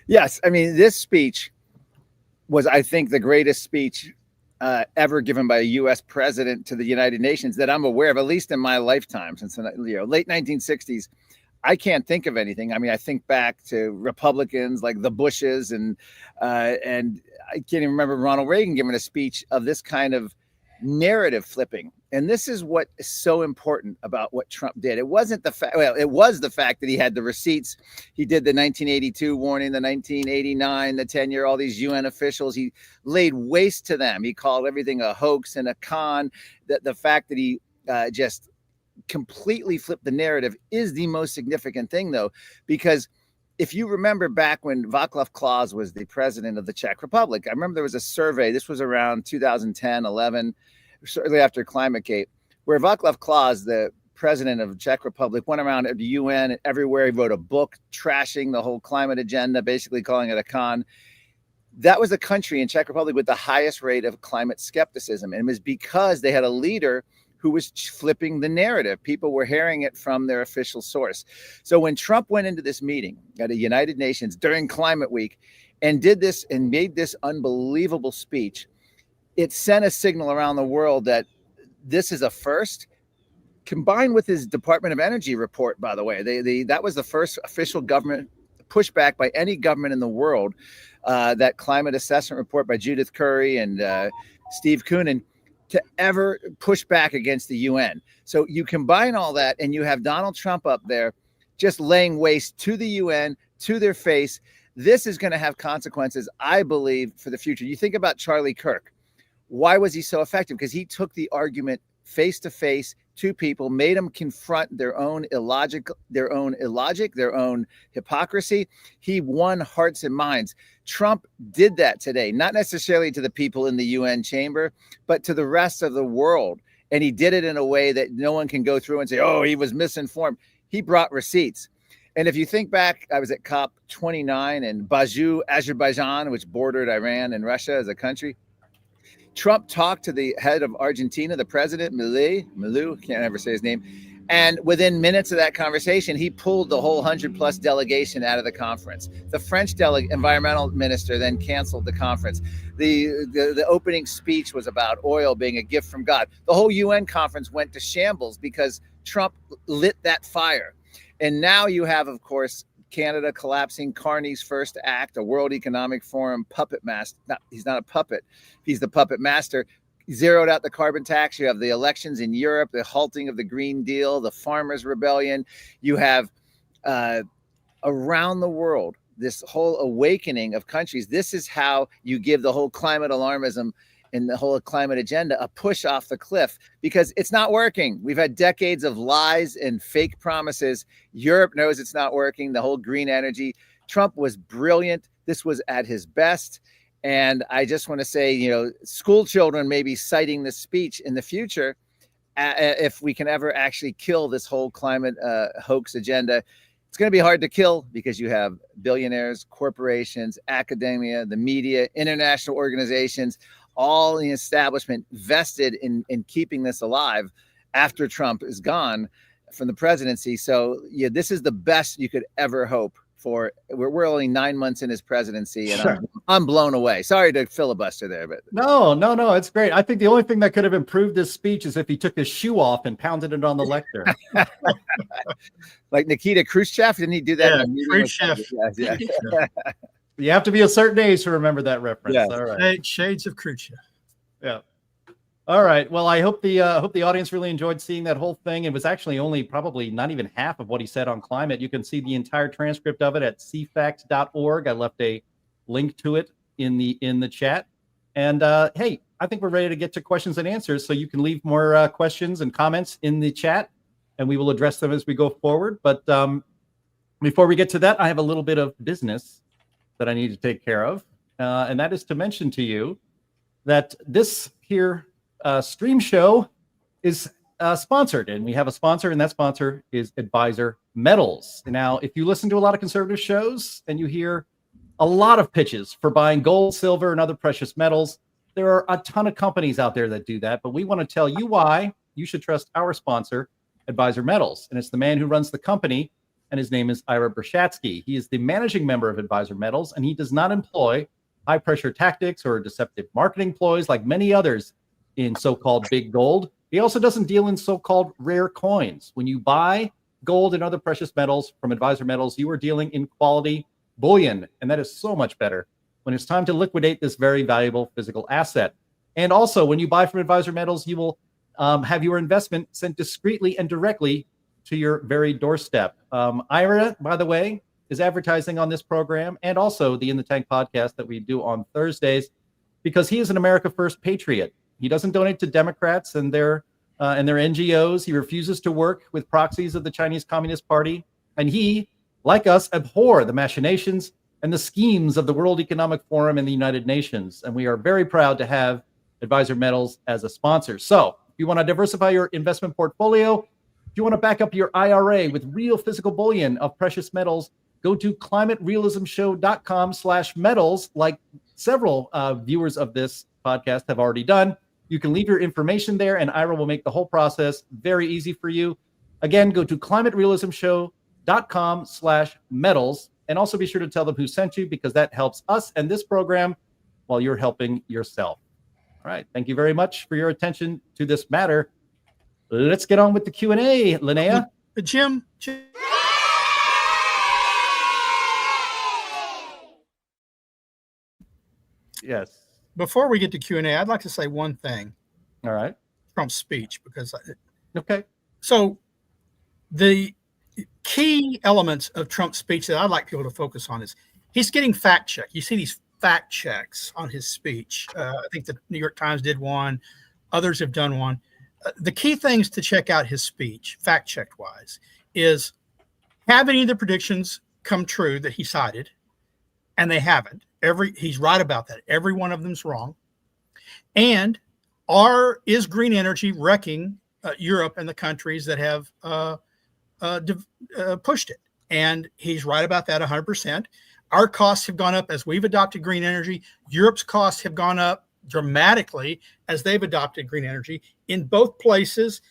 Yes. I mean, this speech was, I think, the greatest speech ever given by a U.S. president to the United Nations that I'm aware of, at least in my lifetime, since late 1960s. I can't think of anything. I mean, I think back to Republicans like the Bushes, and I can't even remember Ronald Reagan giving a speech of this kind of narrative flipping. And this is what is so important about what Trump did. It wasn't the fact, well, it was the fact that he had the receipts. He did the 1982 warning, the 1989, the 10-year, all these UN officials. He laid waste to them. He called everything a hoax and a con. The fact that he just completely flipped the narrative is the most significant thing, though, because if you remember back when Václav Klaus was the president of the Czech Republic, I remember there was a survey. This was around 2010, 11, shortly after ClimateGate, where Václav Klaus, the president of the Czech Republic, went around at the UN and everywhere. He wrote a book trashing the whole climate agenda, basically calling it a con. That was the country in Czech Republic with the highest rate of climate skepticism. And it was because they had a leader who was flipping the narrative. People were hearing it from their official source. So when Trump went into this meeting at the United Nations during Climate Week and did this and made this unbelievable speech, it sent a signal around the world that this is a first, combined with his Department of Energy report, by the way. That was the first official government pushback by any government in the world, that climate assessment report by Judith Curry and Steve Koonin, to ever push back against the UN. So you combine all that and you have Donald Trump up there just laying waste to the UN, to their face. This is going to have consequences, I believe, for the future. You think about Charlie Kirk. Why was he so effective? Because he took the argument face to face to people, made them confront their own illogic, their own hypocrisy. He won hearts and minds. Trump did that today, not necessarily to the people in the UN chamber, but to the rest of the world. And he did it in a way that no one can go through and say, oh, he was misinformed. He brought receipts. And if you think back, I was at COP29 in Baku, Azerbaijan, which bordered Iran and Russia as a country. Trump talked to the head of Argentina, the president, Milei, can't ever say his name. And within minutes of that conversation, he pulled the whole 100+ delegation out of the conference. The French environmental minister then canceled the conference. The opening speech was about oil being a gift from God. The whole UN conference went to shambles because Trump lit that fire. And now you have, of course, Canada collapsing, Carney's first act, a World Economic Forum puppet master. He's not a puppet. He's the puppet master. Zeroed out the carbon tax. You have the elections in Europe, the halting of the Green Deal, the farmers' rebellion. You have around the world this whole awakening of countries. This is how you give the whole climate alarmism and the whole climate agenda a push off the cliff, because it's not working. We've had decades of lies and fake promises. Europe knows it's not working. The whole green energy. Trump was brilliant. This was at his best. And I just want to say, school children may be citing this speech in the future if we can ever actually kill this whole climate hoax agenda. It's going to be hard to kill because you have billionaires, corporations, academia, the media, international organizations, all the establishment vested in keeping this alive after Trump is gone from the presidency. So, yeah, this is the best you could ever hope for. We're only 9 months in his presidency, and sure. I'm blown away. Sorry to filibuster there, but no, it's great. I think the only thing that could have improved this speech is if he took his shoe off and pounded it on the lectern. Like Nikita Khrushchev, didn't he do that? Yeah, Khrushchev. Yeah. You have to be a certain age to remember that reference. Yeah. All right. Shades of Khrushchev. Yeah. All right. Well, I hope the audience really enjoyed seeing that whole thing. It was actually only probably not even half of what he said on climate. You can see the entire transcript of it at cfact.org. I left a link to it in the chat. And hey, I think we're ready to get to questions and answers. So you can leave more questions and comments in the chat, and we will address them as we go forward. But before we get to that, I have a little bit of business that I need to take care of. And that is to mention to you that this here stream show is sponsored, and we have a sponsor, and that sponsor is Advisor Metals. Now, if you listen to a lot of conservative shows and you hear a lot of pitches for buying gold, silver, and other precious metals, there are a ton of companies out there that do that, but we want to tell you why you should trust our sponsor, Advisor Metals. And it's the man who runs the company, and his name is Ira Brashatsky. He is the managing member of Advisor Metals, and he does not employ high-pressure tactics or deceptive marketing ploys like many others in so-called big gold. He also doesn't deal in so-called rare coins. When you buy gold and other precious metals from Advisor Metals, you are dealing in quality bullion, and that is so much better when it's time to liquidate this very valuable physical asset. And also, when you buy from Advisor Metals, you will have your investment sent discreetly and directly to your very doorstep. Ira, by the way, is advertising on this program and also the In the Tank podcast that we do on Thursdays because he is an America First patriot. He doesn't donate to Democrats and their NGOs. He refuses to work with proxies of the Chinese Communist Party. And he, like us, abhor the machinations and the schemes of the World Economic Forum and the United Nations. And we are very proud to have Advisor Metals as a sponsor. So if you want to diversify your investment portfolio, if you want to back up your IRA with real physical bullion of precious metals, go to climaterealismshow.com/metals, like several viewers of this podcast have already done. You can leave your information there, and Ira will make the whole process very easy for you. Again, go to climaterealismshow.com/metals, and also be sure to tell them who sent you, because that helps us and this program while you're helping yourself. All right. Thank you very much for your attention to this matter. Let's get on with the Q&A, Linnea. Jim. Yes. Before we get to Q&A, I'd like to say one thing. All right. Trump's speech, because okay. So the key elements of Trump's speech that I'd like people to focus on is he's getting fact checked. You see these fact checks on his speech. I think the New York Times did one. Others have done one. The key things to check out his speech, fact checked wise, is have any of the predictions come true that he cited? And they haven't. He's right about that. Every one of them's wrong. And is green energy wrecking Europe and the countries that have pushed it? And he's right about that 100%. Our costs have gone up as we've adopted green energy. Europe's costs have gone up dramatically as they've adopted green energy. In both places,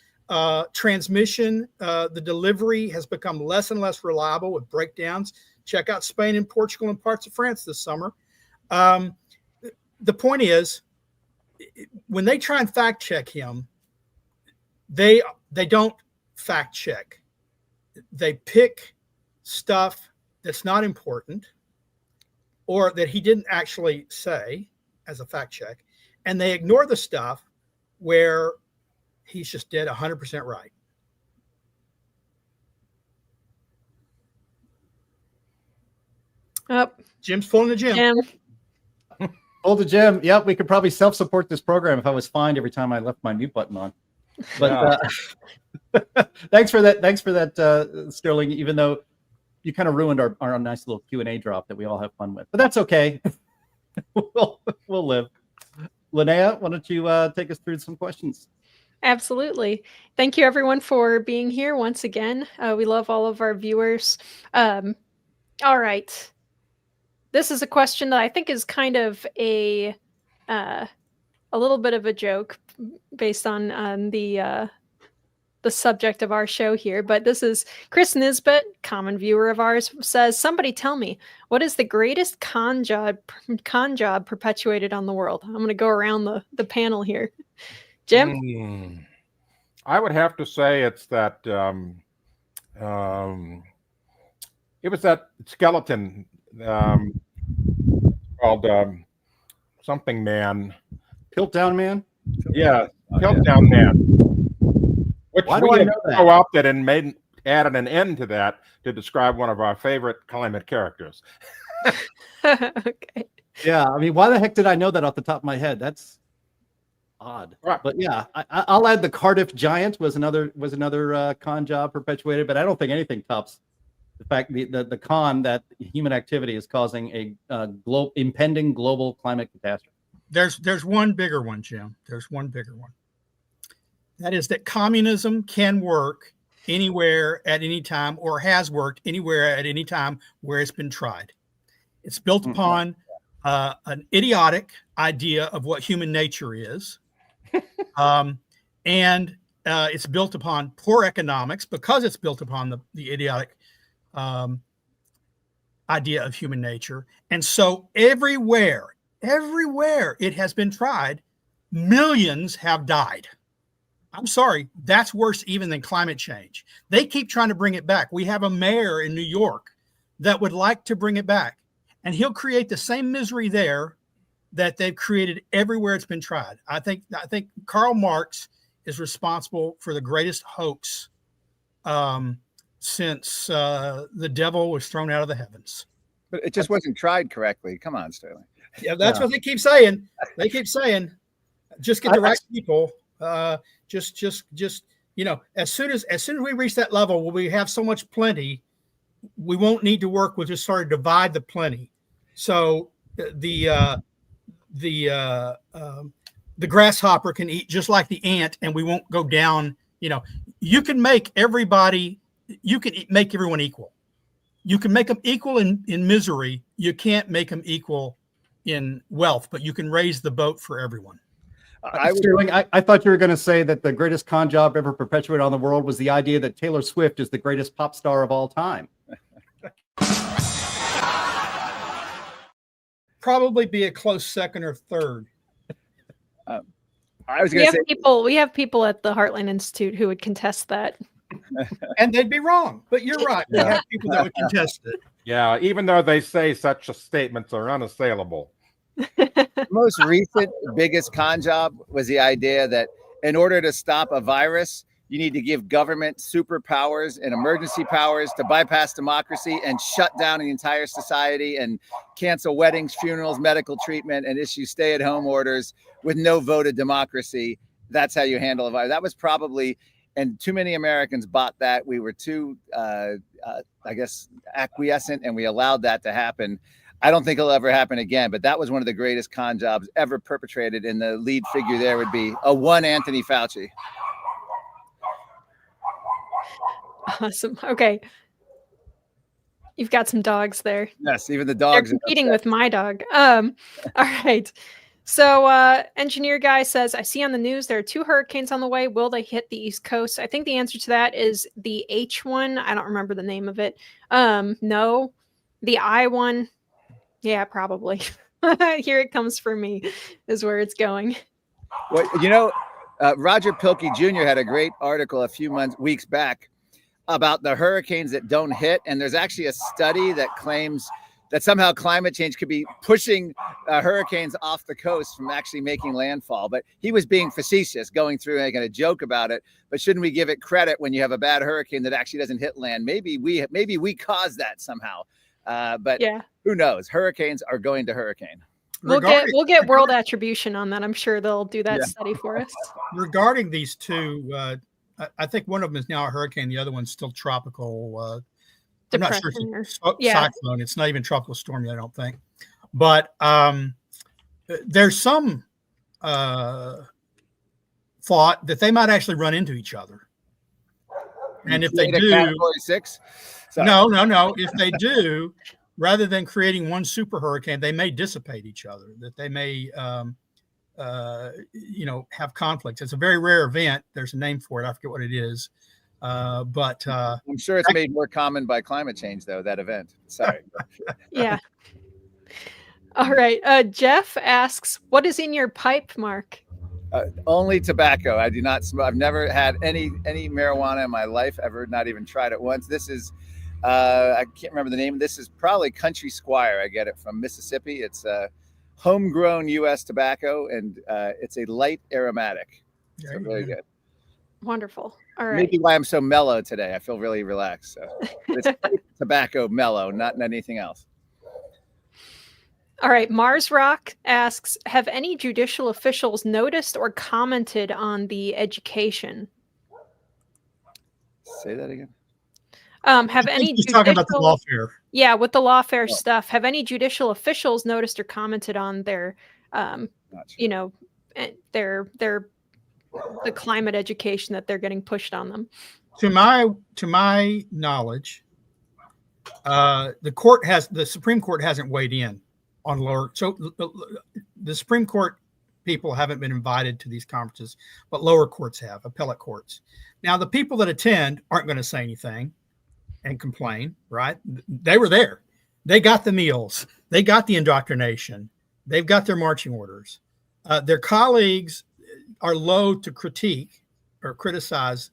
transmission, the delivery has become less and less reliable with breakdowns. Check out Spain and Portugal and parts of France this summer. The point is, when they try and fact check him, they don't fact check. They pick stuff that's not important or that he didn't actually say as a fact check, and they ignore the stuff where he's just dead 100% right. Jim's pulling the Jim. Pull the Jim. Yep, we could probably self-support this program if I was fined every time I left my mute button on. But thanks for that, Sterling. Even though you kind of ruined our nice little Q&A drop that we all have fun with, but that's okay. we'll live. Linnea, why don't you take us through some questions? Absolutely. Thank you, everyone, for being here once again. We love all of our viewers. All right. This is a question that I think is kind of a little bit of a joke based on the subject of our show here. But this is Chris Nisbet, common viewer of ours, says, "Somebody tell me, what is the greatest con job perpetuated on the world?" I'm going to go around the panel here. Jim? I would have to say it's that it was that skeleton called something man. Piltdown Man? Yeah, Piltdown Man. Which Why do we I know that? co-opted and added an end to that to describe one of our favorite climate characters. Okay. Yeah, I mean, why the heck did I know that off the top of my head? That's odd. Right. But yeah, I'll add the Cardiff Giant was another con job perpetuated, but I don't think anything tops the fact the con that human activity is causing a impending global climate catastrophe. There's one bigger one, Jim. There's one bigger one. That is that communism can work anywhere at any time, or has worked anywhere at any time where it's been tried. It's built upon an idiotic idea of what human nature is. And it's built upon poor economics because it's built upon the idiotic idea of human nature. And so everywhere it has been tried, millions have died. I'm sorry, that's worse even than climate change. They keep trying to bring it back. We have a mayor in New York that would like to bring it back, and he'll create the same misery there that they've created everywhere it's been tried. I think Karl Marx is responsible for the greatest hoax since the devil was thrown out of the heavens. But it just wasn't tried correctly. Come on, Sterling. Yeah, that's what they keep saying. They keep saying, just get the right people. Just as soon as we reach that level where we have so much plenty, we won't need to work with just sort of divide the plenty. So the grasshopper can eat just like the ant, and we won't go down. You can make everybody. You can make everyone equal. You can make them equal in misery. You can't make them equal in wealth, but you can raise the boat for everyone. Sterling, I thought you were going to say that the greatest con job ever perpetuated on the world was the idea that Taylor Swift is the greatest pop star of all time. Probably be a close second or third. I was going to say we have people at the Heartland Institute who would contest that. And they'd be wrong, but you're right. We have people that would contest it. Yeah, even though they say such statements are unassailable. The most recent biggest con job was the idea that in order to stop a virus, you need to give government superpowers and emergency powers to bypass democracy and shut down the entire society and cancel weddings, funerals, medical treatment, and issue stay-at-home orders with no vote of democracy. That's how you handle a virus. That was probably, and too many Americans bought that. We were too, acquiescent, and we allowed that to happen. I don't think it'll ever happen again, but that was one of the greatest con jobs ever perpetrated. And the lead figure there would be one Anthony Fauci. Awesome. Okay. You've got some dogs there. Yes, even the dogs. They're competing with my dog. All right. So engineer guy says, I see on the news there are 2 hurricanes on the way. Will they hit the East Coast? I think the answer to that is the H one. I don't remember the name of it. No. The I one. Yeah, probably. Here it comes for me is where it's going. Well, Roger Pilkey Jr. had a great article a few weeks back about the hurricanes that don't hit. And there's actually a study that claims that somehow climate change could be pushing hurricanes off the coast from actually making landfall. But he was being facetious, going through making a joke about it. But shouldn't we give it credit when you have a bad hurricane that actually doesn't hit land? Maybe we caused that somehow. But yeah. Who knows? Hurricanes are going to hurricane. We'll get world attribution on that. I'm sure they'll do that study for us. Regarding these two, I think one of them is now a hurricane. The other one's still tropical. I'm not sure it's cyclone. It's not even tropical storm yet, I don't think. But there's some thought that they might actually run into each other. And if they do, Category 6? No. If they do, rather than creating one super hurricane, they may dissipate each other. That they may, have conflicts. It's a very rare event. There's a name for it. I forget what it is. But I'm sure it's made more common by climate change, though. That event. Sorry. Yeah. All right. Jeff asks, "What is in your pipe, Mark?" Only tobacco. I do not smoke. I've never had any marijuana in my life ever. Not even tried it once. This is. I can't remember the name. This is probably Country Squire. I get it from Mississippi. It's homegrown U.S. tobacco, and it's a light aromatic. So really good. Wonderful. All right. Maybe why I'm so mellow today. I feel really relaxed. So it's tobacco mellow, not anything else. All right. Mars Rock asks, have any judicial officials noticed or commented on the education? Say that again. Have any He's talking about the lawfare? Yeah, with the lawfare stuff. Have any judicial officials noticed or commented on their you know, their the climate education that they're getting pushed on them. To my knowledge, the Supreme Court hasn't weighed in on lower. So the Supreme Court people haven't been invited to these conferences, but lower courts have, appellate courts. Now, the people that attend aren't going to say anything and complain, right? They were there. They got the meals. They got the indoctrination. They've got their marching orders. Their colleagues are loath to critique or criticize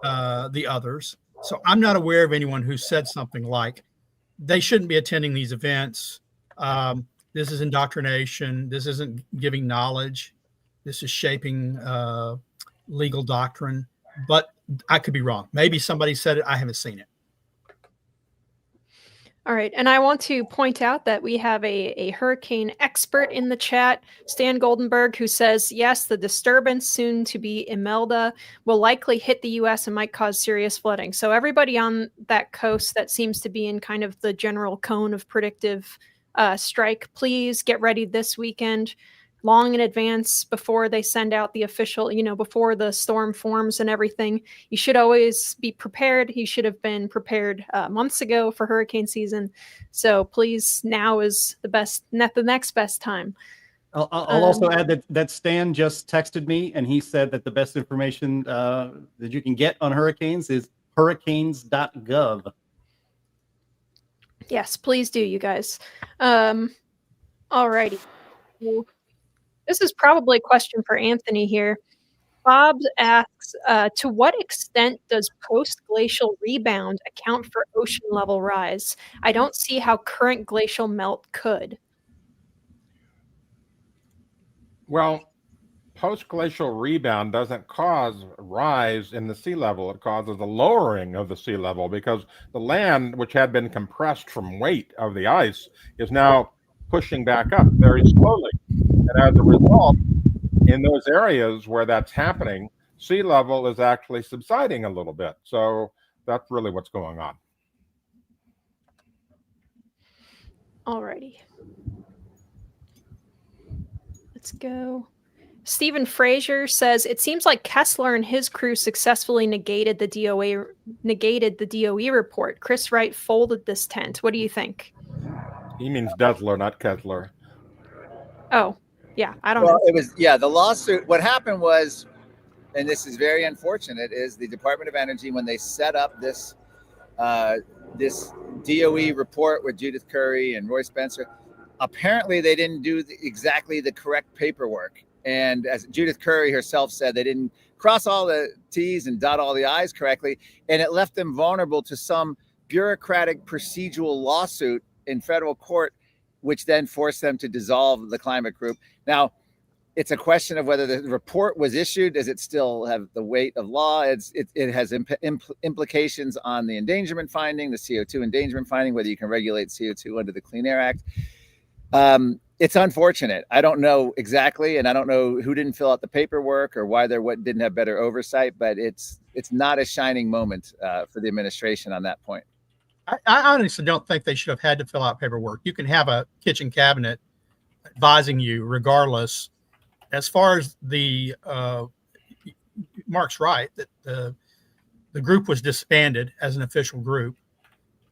the others. So I'm not aware of anyone who said something like, they shouldn't be attending these events. This is indoctrination. This isn't giving knowledge. This is shaping legal doctrine. But I could be wrong. Maybe somebody said it. I haven't seen it. All right. And I want to point out that we have a hurricane expert in the chat, Stan Goldenberg, who says, yes, the disturbance soon to be Imelda will likely hit the U.S. and might cause serious flooding. So everybody on that coast that seems to be in kind of the general cone of predictive strike, please get ready this weekend, long in advance, before they send out the official, before the storm forms and everything. You should always be prepared. You should have been prepared months ago for hurricane season. So please, now is the next best time. I'll also add that Stan just texted me, and he said that the best information that you can get on hurricanes is hurricanes.gov. Yes, please do, you guys. All righty. This is probably a question for Anthony here. Bob asks, to what extent does post-glacial rebound account for ocean level rise? I don't see how current glacial melt could. Well, post-glacial rebound doesn't cause a rise in the sea level. It causes a lowering of the sea level because the land, which had been compressed from weight of the ice, is now pushing back up very slowly. And as a result, in those areas where that's happening, sea level is actually subsiding a little bit. So that's really what's going on. All righty. Let's go. Stephen Frazier says, it seems like Kessler and his crew successfully negated the DOE report. Chris Wright folded this tent. What do you think? He means Dessler, not Kessler. Oh, yeah, I don't know. It was, the lawsuit. What happened was, and this is very unfortunate, is the Department of Energy, when they set up this this DOE report with Judith Curry and Roy Spencer, apparently they didn't do exactly the correct paperwork. And as Judith Curry herself said, they didn't cross all the T's and dot all the I's correctly. And it left them vulnerable to some bureaucratic procedural lawsuit in federal court, which then forced them to dissolve the climate group. Now, it's a question of whether the report was issued. Does it still have the weight of law? It has implications on the endangerment finding, the CO2 endangerment finding, whether you can regulate CO2 under the Clean Air Act. It's unfortunate. I don't know exactly, and I don't know who didn't fill out the paperwork or why didn't have better oversight, but it's not a shining moment for the administration on that point. I honestly don't think they should have had to fill out paperwork. You can have a kitchen cabinet advising you regardless. As far as the Mark's right that the group was disbanded as an official group,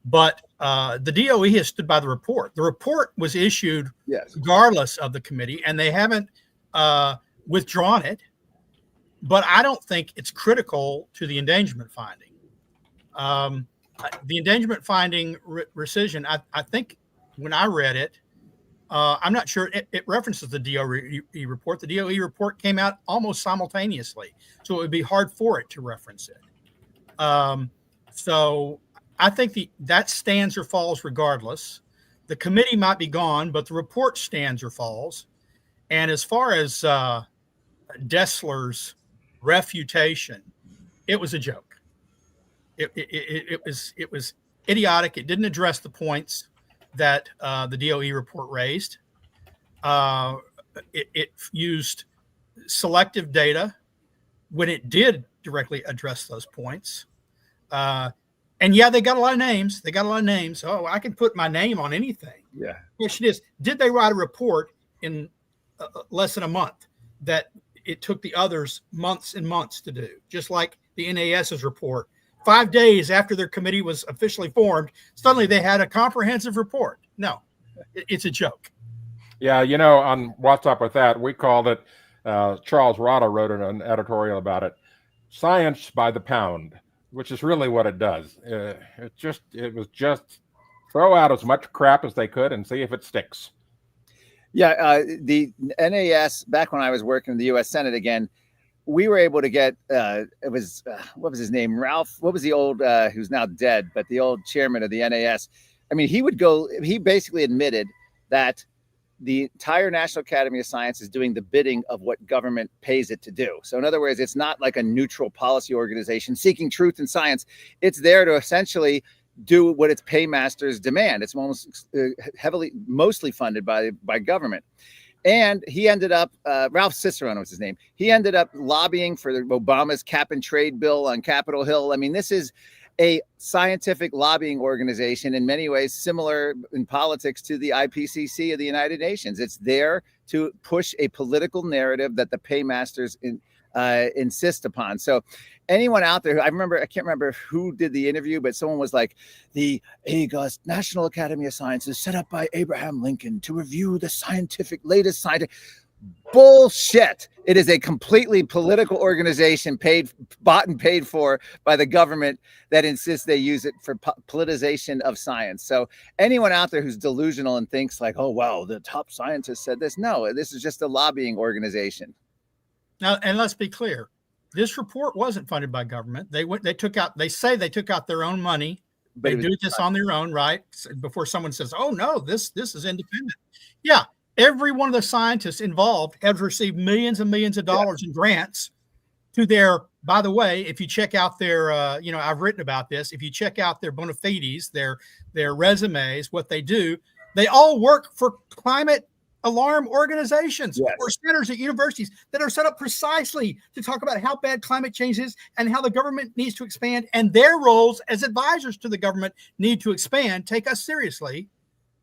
but the DOE has stood by the report. The report was issued regardless of the committee, and they haven't withdrawn it. But I don't think it's critical to the endangerment finding. The endangerment finding rescission, I think when I read it, I'm not sure it references the DOE report. The DOE report came out almost simultaneously, so it would be hard for it to reference it. So I think that stands or falls regardless. The committee might be gone, but the report stands or falls. And as far as Dessler's refutation, it was a joke. It was idiotic. It didn't address the points that the DOE report raised. It used selective data when it did directly address those points. And they got a lot of names. Oh, I can put my name on anything. Yeah. The question is, did they write a report in less than a month that it took the others months and months to do, just like the NAS's report. 5 days after their committee was officially formed, suddenly they had a comprehensive report. No, it's a joke. Yeah, you know, on What's Up With That, we called it, Charles Rada wrote an editorial about it, science by the pound, which is really what it does. It was just throw out as much crap as they could and see if it sticks. Yeah, the NAS, back when I was working in the U.S. Senate again, we were able to get, it was, what was his name? Ralph, what was the old, who's now dead, but the old chairman of the NAS. I mean, he basically admitted that the entire National Academy of Science is doing the bidding of what government pays it to do. So in other words, it's not like a neutral policy organization seeking truth in science. It's there to essentially do what its paymasters demand. It's almost mostly funded by government. And he ended up, Ralph Cicerone was his name. He ended up lobbying for Obama's cap and trade bill on Capitol Hill. I mean, this is a scientific lobbying organization in many ways similar in politics to the IPCC of the United Nations. It's there to push a political narrative that the paymasters insist upon. So anyone out there, I can't remember who did the interview, but someone was like, the August National Academy of Sciences set up by Abraham Lincoln to review the latest scientific. Bullshit. It is a completely political organization bought and paid for by the government that insists they use it for politicization of science. So anyone out there who's delusional and thinks like, oh, wow, the top scientist said this. No, this is just a lobbying organization. Now, and let's be clear, this report wasn't funded by government. They say they took out their own money. They do this on their own, right? Before someone says, oh no, this is independent. Yeah. Every one of the scientists involved has received millions and millions of dollars in grants to their, by the way, if you check out their, I've written about this. If you check out their bona fides, their resumes, what they do, they all work for climate alarm organizations or centers at universities that are set up precisely to talk about how bad climate change is and how the government needs to expand, and their roles as advisors to the government need to expand, take us seriously.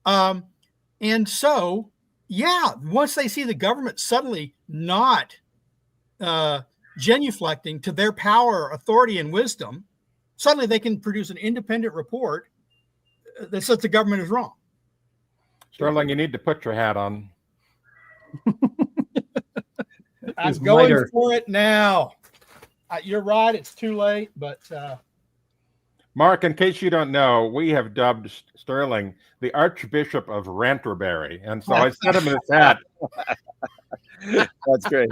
And so, yeah, once they see the government suddenly not genuflecting to their power, authority, and wisdom, suddenly they can produce an independent report that says the government is wrong. Sterling, you need to put your hat on. I'm going for it now. You're right. It's too late, but... Mark, in case you don't know, we have dubbed Sterling the Archbishop of Ranterbury, and so I sent him this hat. That's great.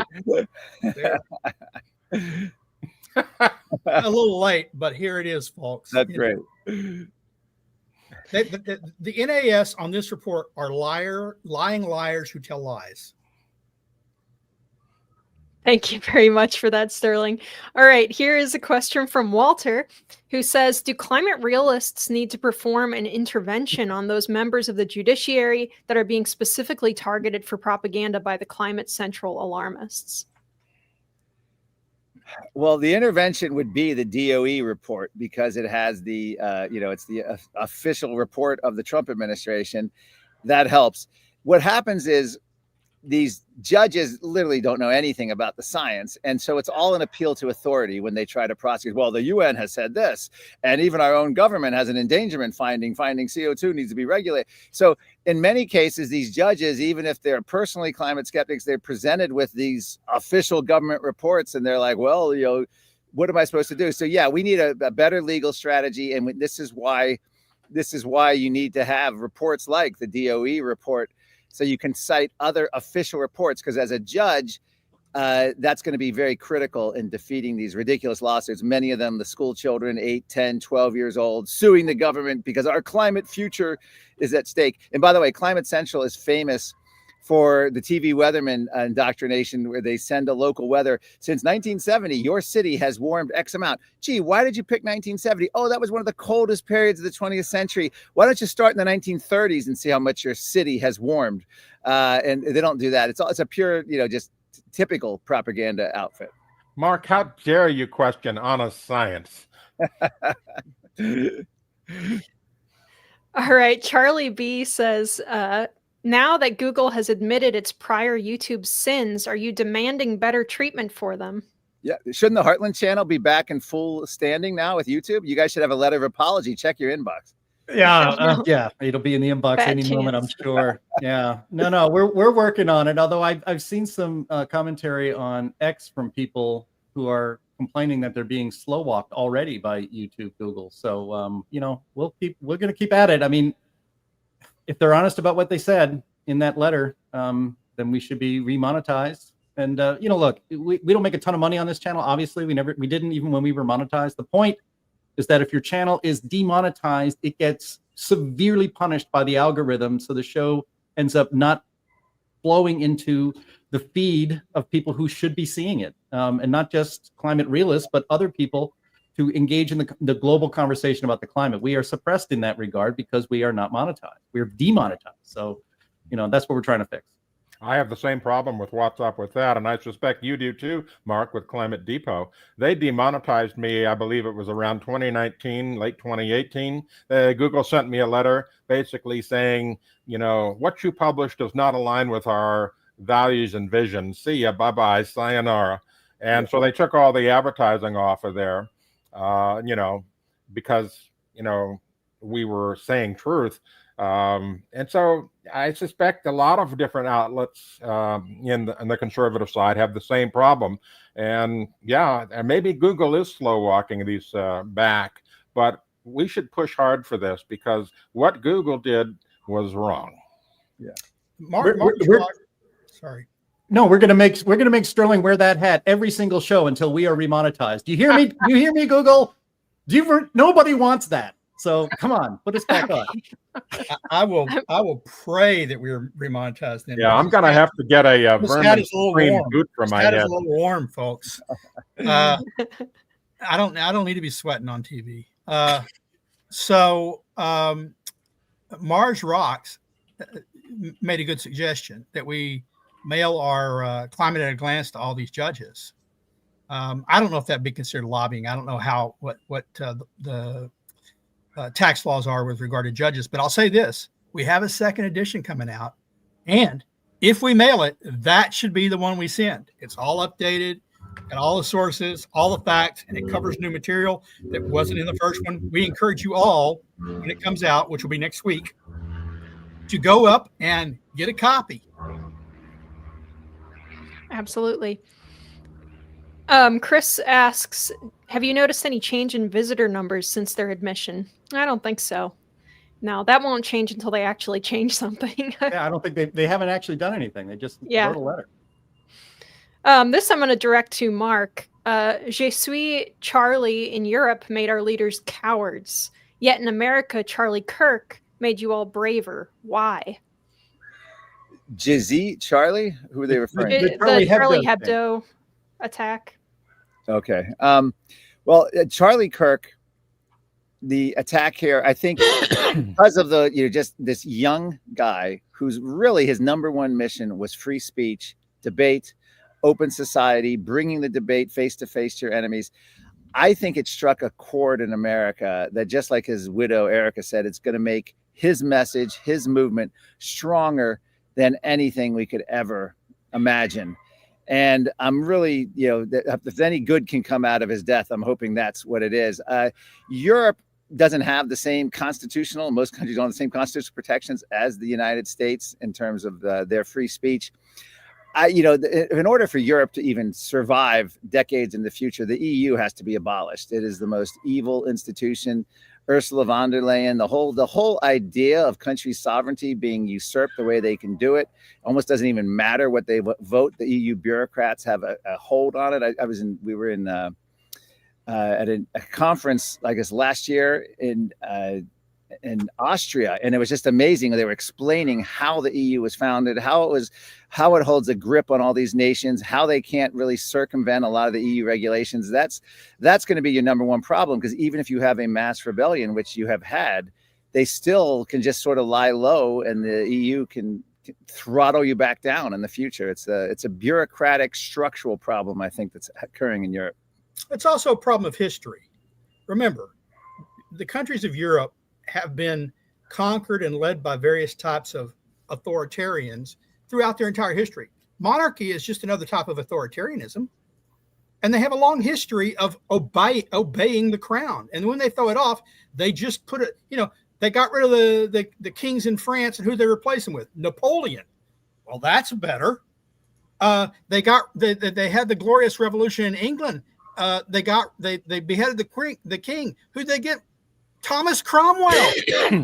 A little late, but here it is, folks. That's great. The NAS on this report are lying liars who tell lies. Thank you very much for that, Sterling. All right, here is a question from Walter, who says, do climate realists need to perform an intervention on those members of the judiciary that are being specifically targeted for propaganda by the climate central alarmists? Well, the intervention would be the DOE report because it has the, it's the official report of the Trump administration. That helps. What happens is these judges literally don't know anything about the science. And so it's all an appeal to authority when they try to prosecute. Well, the UN has said this, and even our own government has an endangerment finding CO2 needs to be regulated. So in many cases, these judges, even if they're personally climate skeptics, they're presented with these official government reports and they're like, well, what am I supposed to do? So yeah, we need a better legal strategy. And this is why you need to have reports like the DOE report, so you can cite other official reports, because as a judge, that's going to be very critical in defeating these ridiculous lawsuits. Many of them, the school children, 8, 10, 12 years old, suing the government because our climate future is at stake. And by the way, Climate Central is famous for the TV weatherman indoctrination, where they send a local weather. Since 1970, your city has warmed X amount. Gee, why did you pick 1970? Oh, that was one of the coldest periods of the 20th century. Why don't you start in the 1930s and see how much your city has warmed? And they don't do that. It's a pure, just typical propaganda outfit. Mark, how dare you question honest science? All right. Charlie B says, Now that Google has admitted its prior YouTube sins, are you demanding better treatment for them? Yeah. Shouldn't the Heartland channel be back in full standing now with YouTube? You guys should have a letter of apology. Check your inbox. Yeah, it'll be in the inbox Bad any moment, I'm chance. sure. Yeah, no, we're working on it. Although I've seen some commentary on X from people who are complaining that they're being slow walked already by YouTube, Google. So we're going to keep at it. I mean, if they're honest about what they said in that letter, then we should be remonetized. And look, we don't make a ton of money on this channel. Obviously, we didn't even when we were monetized. The point is that if your channel is demonetized, it gets severely punished by the algorithm. So the show ends up not flowing into the feed of people who should be seeing it, and not just climate realists, but other people to engage in the global conversation about the climate. We are suppressed in that regard because we are not monetized. We're demonetized. So, that's what we're trying to fix. I have the same problem with what's up with that, and I suspect you do too, Mark, with Climate Depot. They demonetized me, I believe it was around 2019, late 2018. Google sent me a letter basically saying, what you publish does not align with our values and vision. See ya, bye-bye, sayonara. And so they took all the advertising off of there, because, we were saying truth. And so I suspect a lot of different outlets in the conservative side have the same problem. And maybe Google is slow walking these back, but we should push hard for this because what Google did was wrong. Yeah. Sorry. No, we're gonna make Sterling wear that hat every single show until we are remonetized. Do you hear me? You hear me, Google? Nobody wants that. So come on, put us back on. I will pray that we're remonetized. Yeah, I'm gonna have to get a vermin screen boot for my head. It's a little warm, folks. I don't need to be sweating on TV. Mars Rocks made a good suggestion that we mail our climate at a glance to all these judges. I don't know if that'd be considered lobbying. I don't know what the tax laws are with regard to judges, but I'll say this: we have a second edition coming out, and if we mail it, that should be the one we send. It's all updated, and all the sources, all the facts, and it covers new material that wasn't in the first one. We encourage you all, when it comes out, which will be next week, to go up and get a copy. Absolutely. Chris asks, have you noticed any change in visitor numbers since their admission? I don't think so. No, that won't change until they actually change something. Yeah, I don't think they haven't actually done anything. They just wrote a letter. This I'm going to direct to Mark. Je suis Charlie in Europe made our leaders cowards. Yet in America, Charlie Kirk made you all braver. Why? Jizzy Charlie? Who are they referring to? The Charlie Hebdo attack. Okay. Well, Charlie Kirk, the attack here, I think because of just this young guy who's really his number one mission was free speech, debate, open society, bringing the debate face to face to your enemies. I think it struck a chord in America that, just like his widow, Erica, said, it's going to make his message, his movement stronger than anything we could ever imagine. And I'm really, if any good can come out of his death, I'm hoping that's what it is. Europe doesn't have the same constitutional, most countries don't have the same constitutional protections as the United States in terms of their free speech. In order for Europe to even survive decades in the future, the EU has to be abolished. It is the most evil institution. Ursula von der Leyen, the whole idea of country sovereignty being usurped the way they can do it almost doesn't even matter what they vote. The EU bureaucrats have a hold on it. We were at a conference, I guess, last year in Austria, and it was just amazing. They were explaining how the EU was founded, how it holds a grip on all these nations, how they can't really circumvent a lot of the EU regulations. That's going to be your number one problem, because even if you have a mass rebellion, which you have had, they still can just sort of lie low, and the EU can throttle you back down in the future. It's a bureaucratic structural problem, I think, that's occurring in Europe. It's also a problem of history. Remember, the countries of Europe have been conquered and led by various types of authoritarians throughout their entire history. Monarchy is just another type of authoritarianism. And they have a long history of obeying the crown. And when they throw it off, they just put it, they got rid of the kings in France, and who they replaced them with? Napoleon. Well, that's better. They had the Glorious Revolution in England. They beheaded the king. Who'd they get? Thomas Cromwell.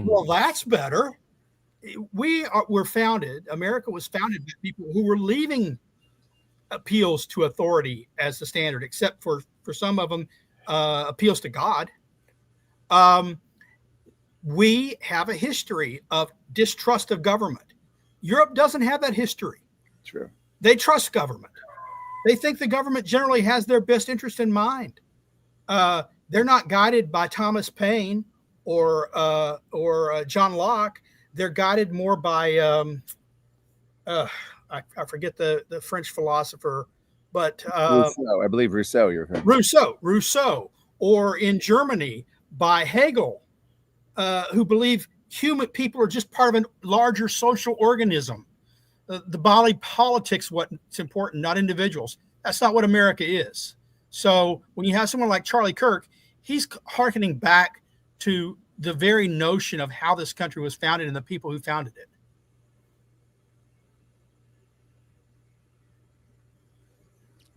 Well, that's better. America was founded by people who were leaving appeals to authority as the standard, except for some of them, appeals to God. We have a history of distrust of government. Europe doesn't have that history. True. They trust government. They think the government generally has their best interest in mind. They're not guided by Thomas Paine or John Locke. They're guided more by I forget the French philosopher, but Rousseau, I believe Rousseau. You're right. Rousseau, or in Germany by Hegel, who believe human people are just part of a larger social organism. The body politics, what's important, not individuals. That's not what America is. So when you have someone like Charlie Kirk, he's hearkening back to the very notion of how this country was founded and the people who founded it.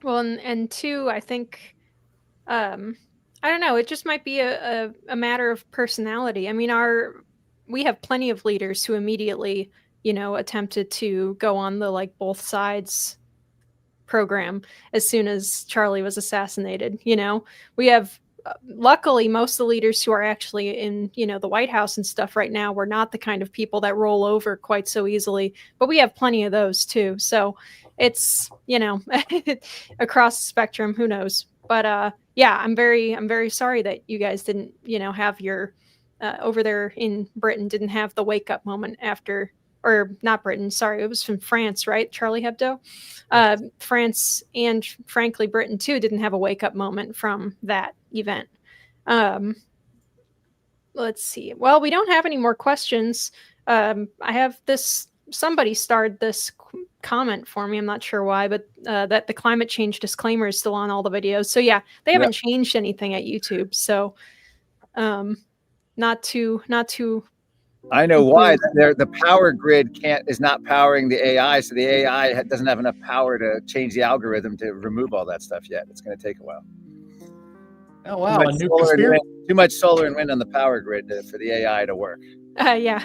Well, and two, I think, I don't know, it just might be a matter of personality. I mean, we have plenty of leaders who immediately, attempted to go on the both sides program as soon as Charlie was assassinated. We have, luckily, most of the leaders who are actually in, the White House and stuff right now were not the kind of people that roll over quite so easily, but we have plenty of those too. So it's, across the spectrum, who knows? But yeah, I'm very sorry that you guys didn't, have your over there in Britain didn't have the wake up moment after, or not Britain, sorry, it was from France, right? Charlie Hebdo. France and frankly Britain too didn't have a wake up moment from that event. Let's see. Well, we don't have any more questions. I have this. Somebody starred this comment for me. I'm not sure why, but that the climate change disclaimer is still on all the videos. So yeah, they haven't changed anything at YouTube. So not too. I know why. The power grid is not powering the AI, so the AI doesn't have enough power to change the algorithm to remove all that stuff yet. It's going to take a while. Oh wow! Too much solar and wind on the power grid for the AI to work. Yeah.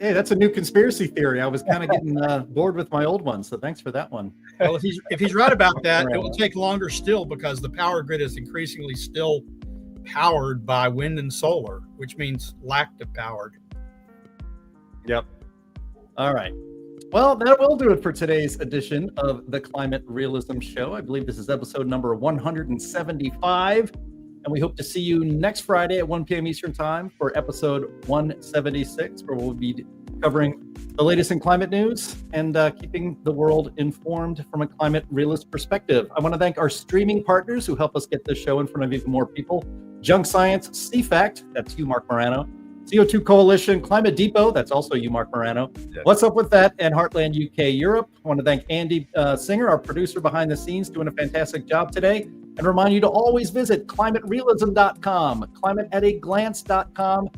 Hey, that's a new conspiracy theory. I was kind of getting bored with my old one, so thanks for that one. Well, if he's right about that, it will take longer still, because the power grid is increasingly still powered by wind and solar, which means lack of powered. Yep. All right. Well, that will do it for today's edition of the Climate Realism Show. I believe this is episode number 175. And we hope to see you next Friday at 1 p.m. Eastern Time for episode 176, where we'll be covering the latest in climate news and keeping the world informed from a climate realist perspective. I want to thank our streaming partners who help us get this show in front of even more people. Junk Science, CFACT, that's you, Marc Morano. CO2 Coalition, Climate Depot, that's also you, Marc Morano. Yes. What's Up With That, and Heartland UK Europe. I want to thank Andy Singer, our producer behind the scenes, doing a fantastic job today. And remind you to always visit climaterealism.com, climateataglance.com,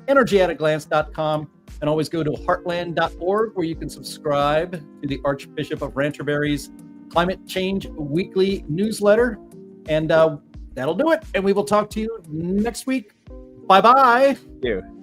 energyattaglance.com, and always go to heartland.org, where you can subscribe to the Archbishop of Rancherbury's Climate Change Weekly newsletter. And that'll do it. And we will talk to you next week. Bye-bye. Thank you.